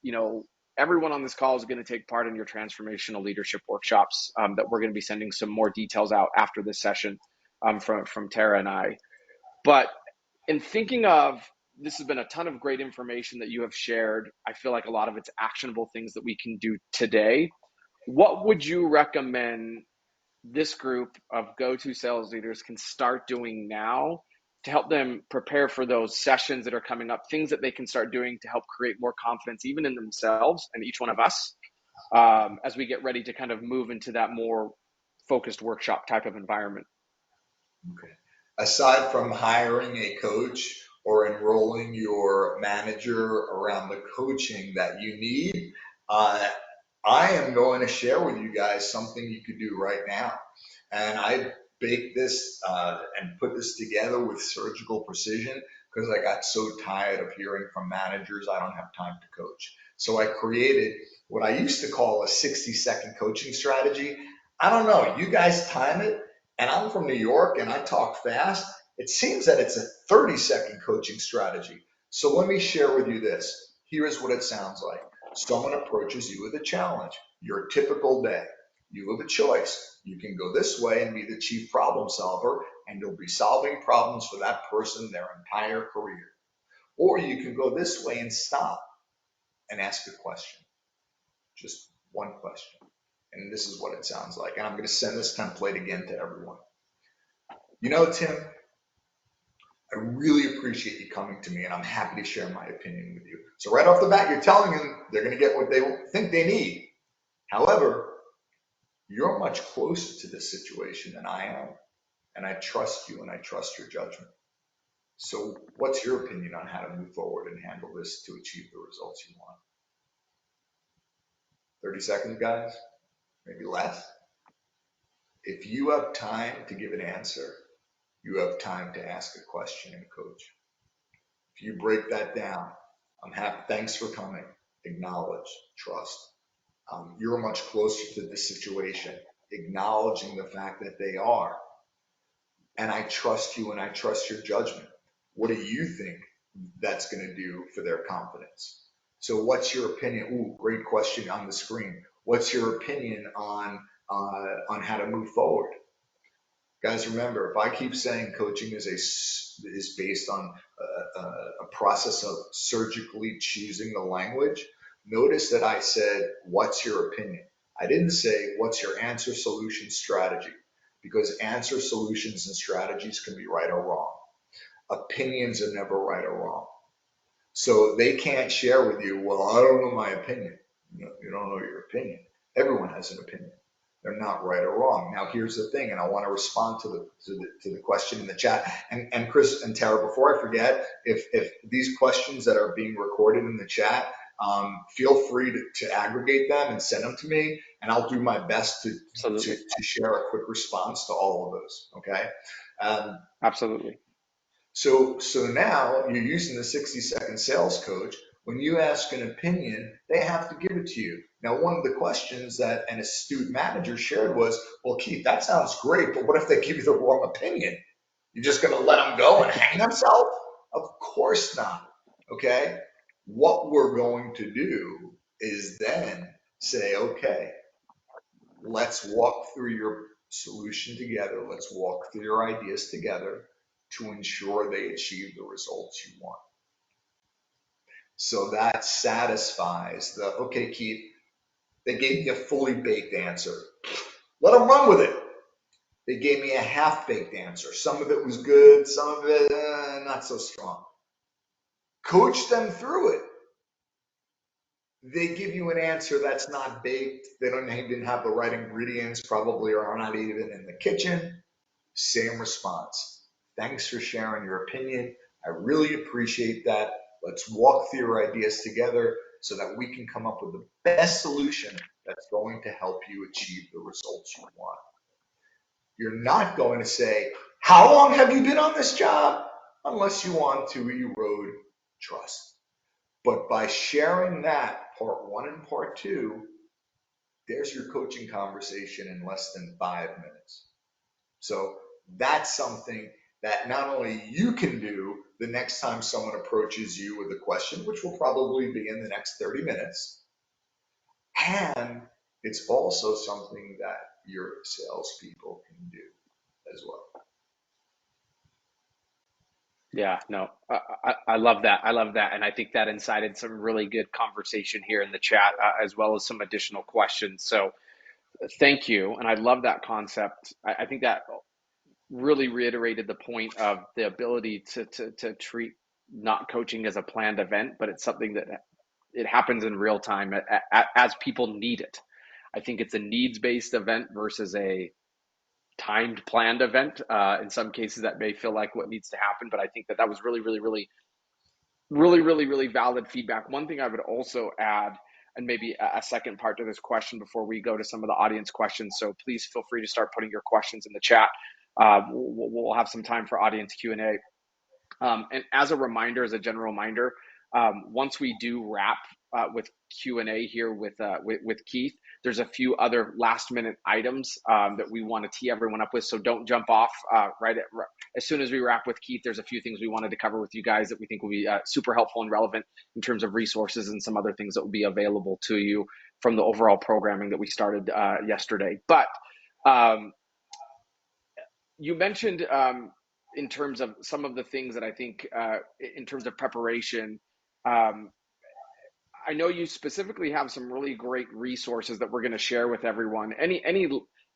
everyone on this call is going to take part in your transformational leadership workshops that we're going to be sending some more details out after this session from Tara and I. But in thinking of, this has been a ton of great information that you have shared. I feel like a lot of it's actionable things that we can do today. What would you recommend this group of GoTo sales leaders can start doing now to help them prepare for those sessions that are coming up, things that they can start doing to help create more confidence, even in themselves and each one of us, as we get ready to kind of move into that more focused workshop type of environment. Okay. Aside from hiring a coach or enrolling your manager around the coaching that you need, uh, I am going to share with you guys something you could do right now. And I baked this and put this together with surgical precision because I got so tired of hearing from managers, I don't have time to coach. So I created what I used to call a 60-second coaching strategy. I don't know, you guys time it, and I'm from New York and I talk fast. It seems that it's a 30-second coaching strategy. So let me share with you this. Here's what it sounds like. Someone approaches you with a challenge, your typical day. You have a choice. You can go this way and be the chief problem solver, and you'll be solving problems for that person their entire career. Or you can go this way and stop and ask a question, just one question. And this is what it sounds like. And I'm going to send this template again to everyone. You know, Tim, I really appreciate you coming to me, and I'm happy to share my opinion with you. So right off the bat, you're telling them they're going to get what they think they need. However, you're much closer to this situation than I am, and I trust you and I trust your judgment. So what's your opinion on how to move forward and handle this to achieve the results you want? 30 seconds, guys, maybe less. If you have time to give an answer, you have time to ask a question and coach. If you break that down, I'm happy. Thanks for coming. Acknowledge, trust. You're much closer to the situation, acknowledging the fact that they are. And I trust you and I trust your judgment. What do you think that's going to do for their confidence? So what's your opinion? Ooh, great question on the screen. What's your opinion on how to move forward? Guys, remember, if I keep saying coaching is based on a process of surgically choosing the language, notice that I said, what's your opinion? I didn't say, what's your answer, solution, strategy? Because answer, solutions, and strategies can be right or wrong. Opinions are never right or wrong. So they can't share with you, well, I don't know my opinion. You don't know your opinion. Everyone has an opinion. They're not right or wrong. Now, here's the thing, and I want to respond to the question in the chat. And Chris and Tara, before I forget, if these questions that are being recorded in the chat, feel free to aggregate them and send them to me, and I'll do my best to share a quick response to all of those. Okay. Absolutely. So now you're using the 60-second sales coach. When you ask an opinion, they have to give it to you. Now, one of the questions that an astute manager shared was, well, Keith, that sounds great, but what if they give you the wrong opinion? You're just going to let them go and hang themselves? Of course not. Okay. What we're going to do is then say, okay, let's walk through your solution together. Let's walk through your ideas together to ensure they achieve the results you want. So that satisfies the, okay, Keith, they gave me a fully baked answer. Let them run with it. They gave me a half-baked answer. Some of it was good, some of it not so strong. Coach them through it. They give you an answer that's not baked. They don't even have the right ingredients, probably are not even in the kitchen. Same response. Thanks for sharing your opinion. I really appreciate that. Let's walk through your ideas together so that we can come up with the best solution that's going to help you achieve the results you want. You're not going to say, how long have you been on this job? Unless you want to erode trust. But by sharing that, part one and part two, there's your coaching conversation in less than 5 minutes. So that's something that not only you can do the next time someone approaches you with a question, which will probably be in the next 30 minutes, and it's also something that your salespeople can do as well. Yeah, no, I love that. I love that. And I think that incited some really good conversation here in the chat, as well as some additional questions. So thank you. And I love that concept. I think that really reiterated the point of the ability to treat not coaching as a planned event, but it's something that it happens in real time as people need it. I think it's a needs-based event versus a timed planned event. In some cases that may feel like what needs to happen, but I think that was really valid feedback. One thing I would also add, and maybe a second part to this question before we go to some of the audience questions, so please feel free to start putting your questions in the chat. We'll have some time for audience Q&A. And as a reminder, as a general reminder, once we do wrap with Q&A here with Keith, there's a few other last minute items that we want to tee everyone up with. So don't jump off as soon as we wrap with Keith. There's a few things we wanted to cover with you guys that we think will be super helpful and relevant in terms of resources and some other things that will be available to you from the overall programming that we started yesterday. But you mentioned in terms of some of the things that I think in terms of preparation, I know you specifically have some really great resources that we're going to share with everyone.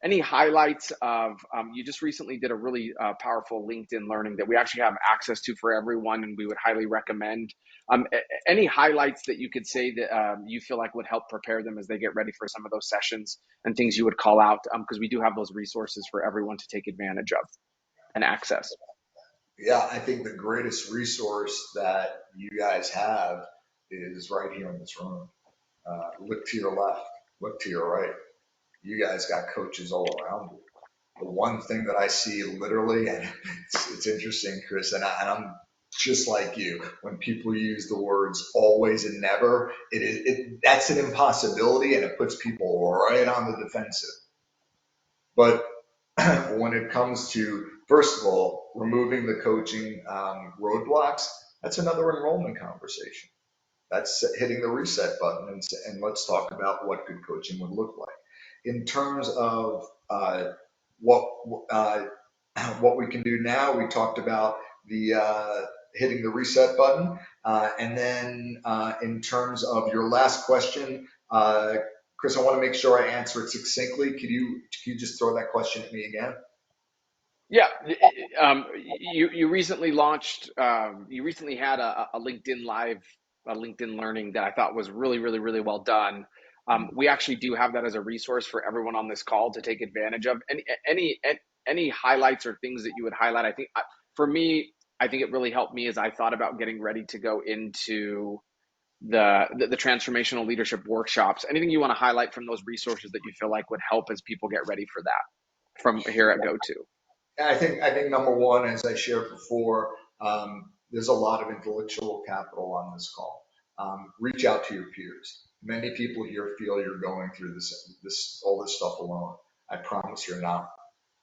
Any highlights of you just recently did a really powerful LinkedIn learning that we actually have access to for everyone, and we would highly recommend. Any highlights that you could say that you feel like would help prepare them as they get ready for some of those sessions, and things you would call out, because we do have those resources for everyone to take advantage of and access. Yeah, I think the greatest resource that you guys have is right here in this room. Look to your left, look to your right. You guys got coaches all around you. The one thing that I see literally, and it's interesting, Chris, and I'm just like you, when people use the words always and never, that's an impossibility, and it puts people right on the defensive. But when it comes to, first of all, removing the coaching roadblocks, that's another enrollment conversation. That's hitting the reset button and let's talk about what good coaching would look like. In terms of what what we can do now, we talked about the hitting the reset button, and then in terms of your last question, Chris, I want to make sure I answer it succinctly. Could you just throw that question at me again? Yeah, you recently launched. You recently had a LinkedIn Live, a LinkedIn Learning that I thought was really well done. We actually do have that as a resource for everyone on this call to take advantage of. Any highlights or things that you would highlight? I think for me, I think it really helped me as I thought about getting ready to go into the transformational leadership workshops. Anything you want to highlight from those resources that you feel like would help as people get ready for that from here at GoTo? I think number one, as I shared before, there's a lot of intellectual capital on this call. Reach out to your peers. Many people here feel you're going through all this stuff alone. I promise you're not.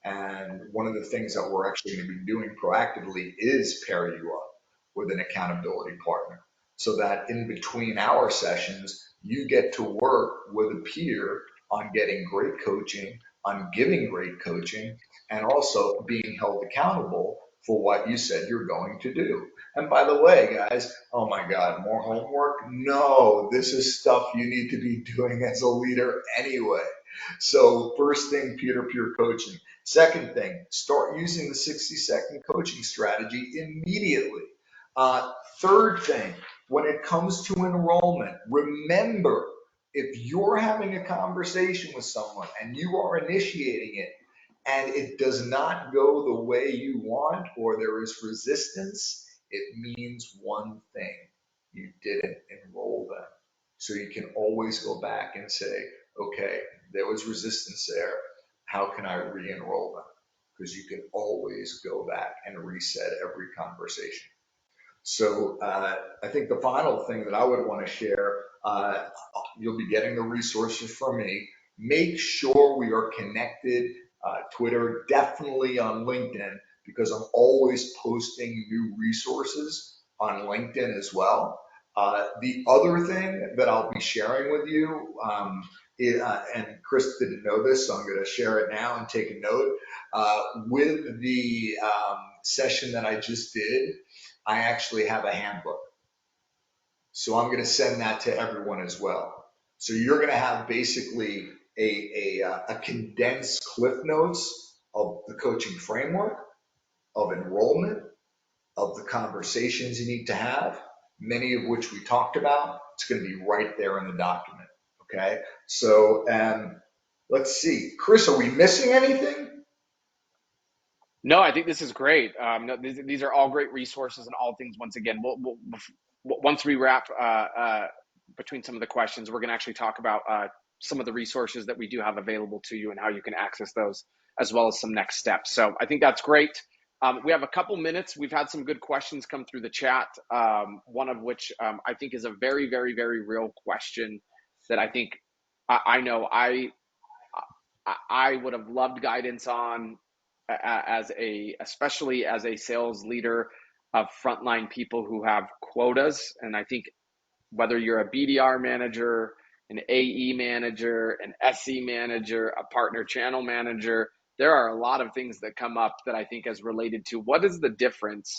And one of the things that we're actually going to be doing proactively is pair you up with an accountability partner, so that in between our sessions, you get to work with a peer on getting great coaching, on giving great coaching, and also being held accountable for what you said you're going to do. And by the way, guys, oh my God, more homework? No, this is stuff you need to be doing as a leader anyway. So first thing, peer-to-peer coaching. Second thing, start using the 60-second coaching strategy immediately. Third thing, when it comes to enrollment, remember, if you're having a conversation with someone and you are initiating it and it does not go the way you want, or there is resistance, it means one thing: you didn't enroll them. So you can always go back and say, okay, there was resistance there. How can I re-enroll them? Because you can always go back and reset every conversation. So I think the final thing that I would want to share, you'll be getting the resources from me. Make sure we are connected. Twitter, definitely on LinkedIn, because I'm always posting new resources on LinkedIn as well. The other thing that I'll be sharing with you, and Chris didn't know this, so I'm going to share it now and take a note. With the session that I just did, I actually have a handbook. So I'm going to send that to everyone as well. So you're going to have basically a condensed Cliff Notes of the coaching framework, of enrollment, of the conversations you need to have, many of which we talked about. It's going to be right there in the document. Okay. So, let's see. Chris, are we missing anything? No, I think this is great. No, these are all great resources and all things. Once again, once we wrap between some of the questions, we're going to actually talk about some of the resources that we do have available to you and how you can access those, as well as some next steps. So I think that's great. We have a couple minutes. We've had some good questions come through the chat, one of which I think is a very, very, very real question that I think I know I would have loved guidance on especially as a sales leader of frontline people who have quotas. And I think whether you're a BDR manager, an AE manager, an SE manager, a partner channel manager, there are a lot of things that come up that I think is related to what is the difference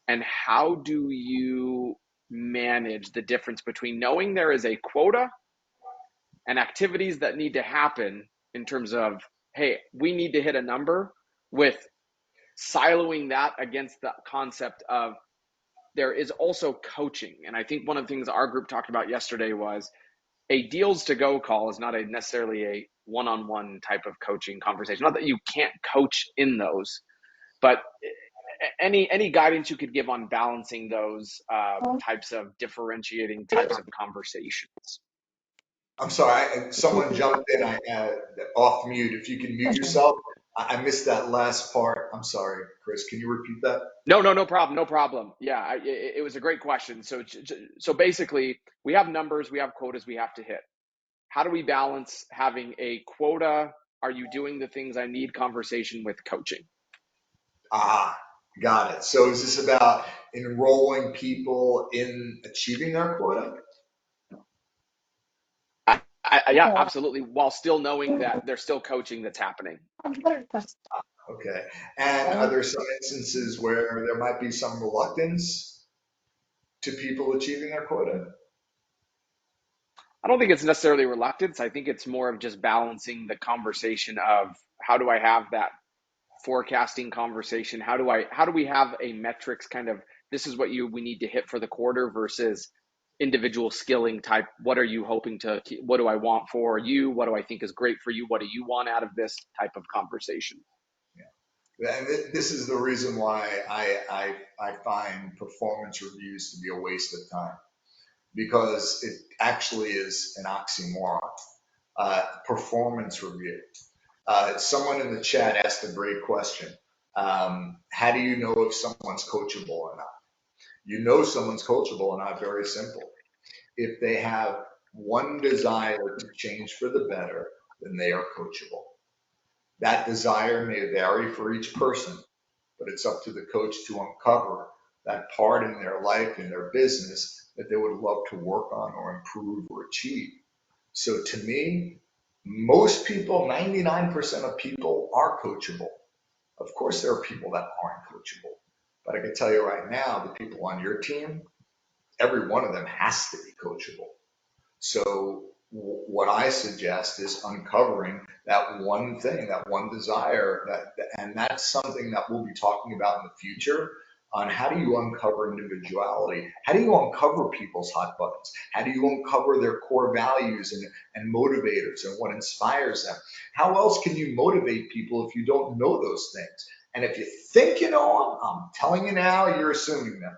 and how do you manage the difference between knowing there is a quota and activities that need to happen in terms of, hey, we need to hit a number, with siloing that against the concept of there is also coaching. And I think one of the things our group talked about yesterday was a deals to go call is not necessarily a one-on-one type of coaching conversation. Not that you can't coach in those, but any guidance you could give on balancing those types of differentiating types of conversations. I'm sorry, someone jumped in, off mute. If you can mute yourself, I missed that last part. I'm sorry, Chris, can you repeat that? No problem, no problem. Yeah, it was a great question. So basically, we have numbers, we have quotas we have to hit. How do we balance having a quota? Are you doing the things I need conversation with coaching? Ah, got it. So is this about enrolling people in achieving their quota? Yeah, absolutely. While still knowing that there's still coaching that's happening. Okay. And are there some instances where there might be some reluctance to people achieving their quota? I don't think it's necessarily reluctance. I think it's more of just balancing the conversation of how do I have that forecasting conversation? How do we have a metrics kind of, this is what we need to hit for the quarter versus individual skilling type. What are you hoping to, what do I want for you? What do I think is great for you? What do you want out of this type of conversation? Yeah. And this is the reason why I find performance reviews to be a waste of time, because it actually is an oxymoron. Performance review. Someone in the chat asked a great question. How do you know if someone's coachable or not? You know someone's coachable or not very simple. If they have one desire to change for the better, then they are coachable. That desire may vary for each person, but it's up to the coach to uncover that part in their life, in their business, that they would love to work on or improve or achieve. So to me, most people, 99% of people are coachable. Of course, there are people that aren't coachable, but I can tell you right now, the people on your team, every one of them has to be coachable. So what I suggest is uncovering that one thing, that one desire, and that's something that we'll be talking about in the future on how do you uncover individuality? How do you uncover people's hot buttons? How do you uncover their core values and motivators and what inspires them? How else can you motivate people if you don't know those things? And if you think you know them, I'm telling you now, you're assuming them.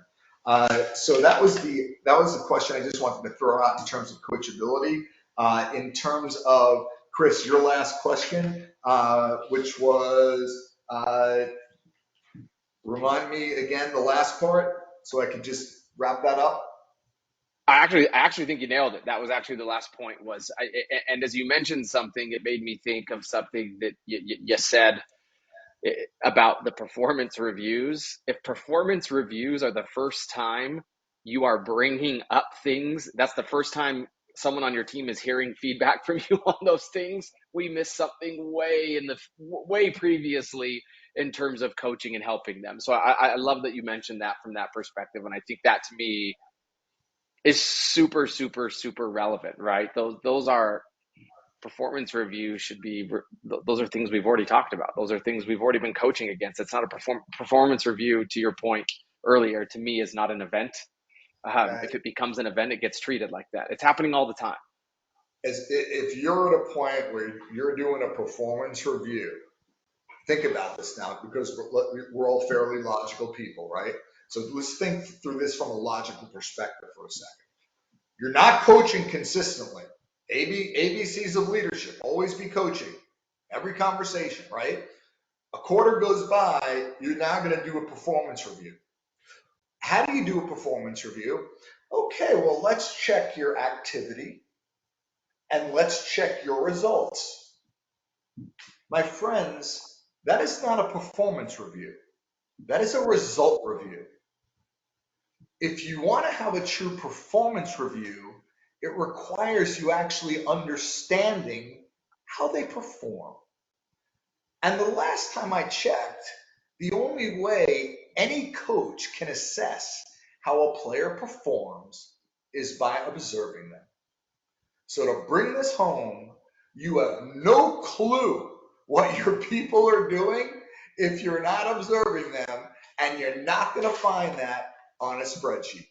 So that was the question I just wanted to throw out in terms of coachability. In terms of Chris, your last question, which was remind me again the last part so I can just wrap that up. I actually think you nailed it. That was actually the last point was, and as you mentioned something, it made me think of something that you said about the performance reviews. If performance reviews are the first time you are bringing up things, that's the first time someone on your team is hearing feedback from you on those things. We missed something way previously in terms of coaching and helping them. So I love that you mentioned that from that perspective. And I think that to me is super relevant, right? Those are performance review should be, those are things we've already talked about. Those are things we've already been coaching against. It's not a performance review, to your point earlier, to me is not an event. Right? If it becomes an event, it gets treated like that. It's happening all the time. If you're at a point where you're doing a performance review, think about this now because we're all fairly logical people, right? So let's think through this from a logical perspective for a second. You're not coaching consistently. ABCs of leadership, always be coaching. Every conversation, right? A quarter goes by, you're now going to do a performance review. How do you do a performance review? Okay, well, let's check your activity and let's check your results. My friends, that is not a performance review. That is a result review. If you want to have a true performance review, it requires you actually understanding how they perform. And the last time I checked, the only way any coach can assess how a player performs is by observing them. So to bring this home, you have no clue what your people are doing if you're not observing them, and you're not going to find that on a spreadsheet.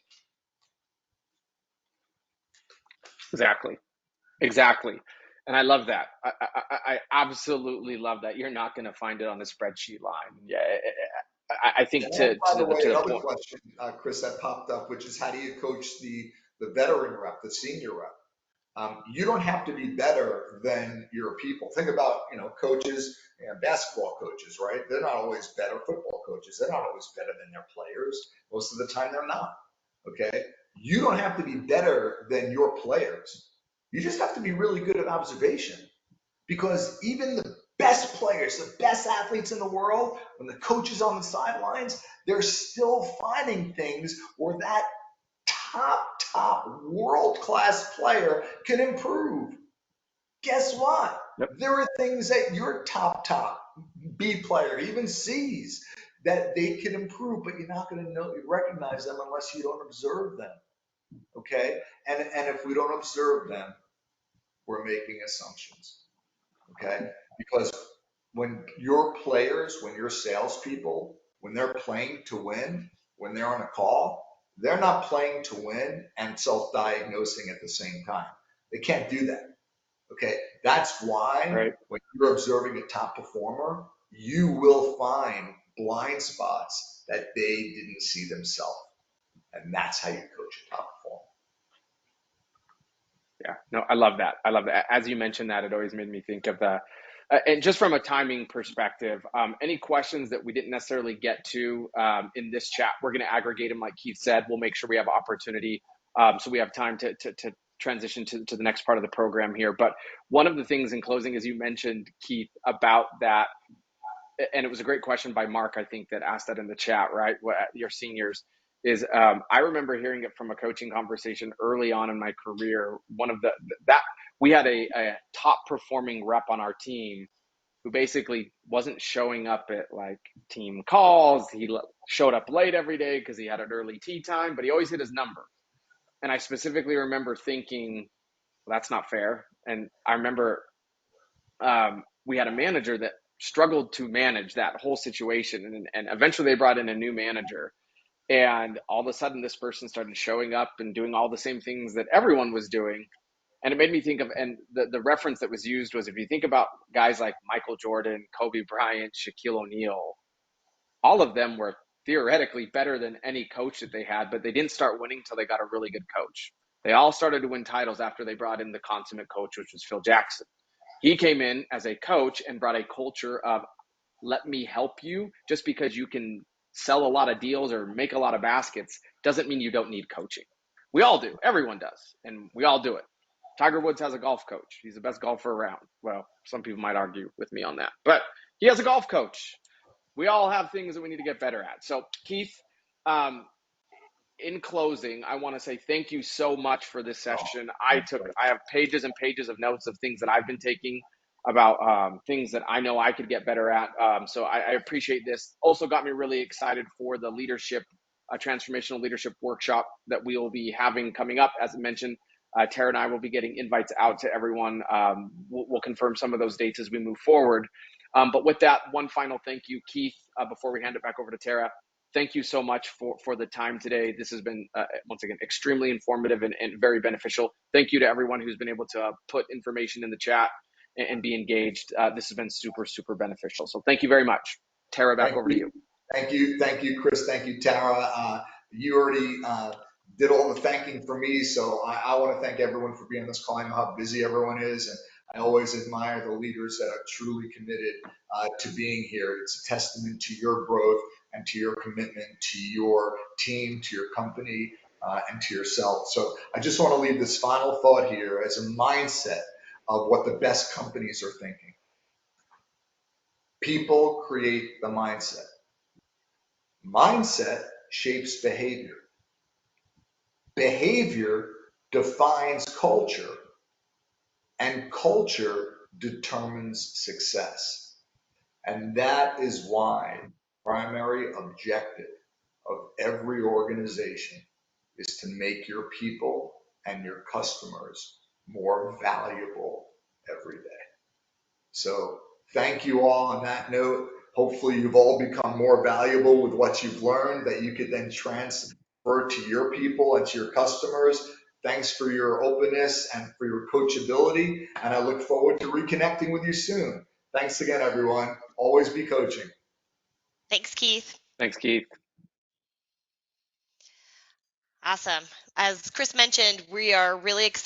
Exactly. And I love that. I absolutely love that. You're not going to find it on a spreadsheet line. Yeah. I think And by the way, to the another point. question, Chris, that popped up, which is how do you coach the veteran rep, the senior rep? You don't have to be better than your people. Think about, coaches and basketball coaches, right? They're not always better. Football coaches, they're not always better than their players. Most of the time they're not, okay? You don't have to be better than your players. You just have to be really good at observation, because even the best players, the best athletes in the world, when the coach is on the sidelines, they're still finding things where that top world-class player can improve. Guess what? Yep. There are things that your top B player, even C's, that they can improve, but you're not going to recognize them unless you don't observe them. Okay? And if we don't observe them, we're making assumptions. Okay? Because when your players, when your salespeople, when they're playing to win, when they're on a call, they're not playing to win and self-diagnosing at the same time. They can't do that. Okay, that's why Right. when you're observing a top performer, you will find blind spots that they didn't see themselves. And that's how you coach a top performer. Yeah, no, I love that. I love that. As you mentioned that, it always made me think of and just from a timing perspective, any questions that we didn't necessarily get to in this chat, we're going to aggregate them, like Keith said. We'll make sure we have opportunity, so we have time to transition to the next part of the program here. But one of the things in closing, as you mentioned, Keith, about that, and it was a great question by Mark, I think, that asked that in the chat, right? Your seniors is, I remember hearing it from a coaching conversation early on in my career. One of that we had a top performing rep on our team who basically wasn't showing up at like team calls. He showed up late every day because he had an early tea time, but he always hit his number. And I specifically remember thinking, well, that's not fair. And I remember we had a manager that struggled to manage that whole situation. And eventually they brought in a new manager. And all of a sudden, this person started showing up and doing all the same things that everyone was doing. And it made me think of, and the reference that was used was, if you think about guys like Michael Jordan, Kobe Bryant, Shaquille O'Neal, all of them were theoretically better than any coach that they had, but they didn't start winning until they got a really good coach. They all started to win titles after they brought in the consummate coach, which was Phil Jackson. He came in as a coach and brought a culture of, let me help you. Just because you can sell a lot of deals or make a lot of baskets doesn't mean you don't need coaching. We all do. Everyone does. And we all do it. Tiger Woods has a golf coach. He's the best golfer around. Well, some people might argue with me on that, but he has a golf coach. We all have things that we need to get better at. So, Keith, um, in closing, I want to say thank you so much for this session. I have pages and pages of notes of things that I've been taking about things that I know I could get better at. So I appreciate this. Also got me really excited for the leadership, transformational leadership workshop that we will be having coming up, as I mentioned, Tara and I will be getting invites out to everyone. We'll confirm some of those dates as we move forward. But with that, one final thank you, Keith, before we hand it back over to Tara. Thank you so much for the time today. This has been, once again, extremely informative and very beneficial. Thank you to everyone who's been able to put information in the chat and be engaged. This has been super, super beneficial. So thank you very much. Tara, back over to you. Thank you, Chris. Thank you, Tara. You already did all the thanking for me, so I want to thank everyone for being on this call. I know how busy everyone is, and I always admire the leaders that are truly committed to being here. It's a testament to your growth and to your commitment to your team, to your company, and to yourself. So I just want to leave this final thought here as a mindset of what the best companies are thinking. People create the mindset. Mindset shapes behavior. Behavior defines culture, and culture determines success. And that is why the primary objective of every organization is to make your people and your customers more valuable every day. So thank you all on that note. Hopefully you've all become more valuable with what you've learned that you could then transfer to your people and to your customers. Thanks for your openness and for your coachability. And I look forward to reconnecting with you soon. Thanks again, everyone. Always be coaching. Thanks, Keith. Thanks, Keith. Awesome. As Chris mentioned, we are really excited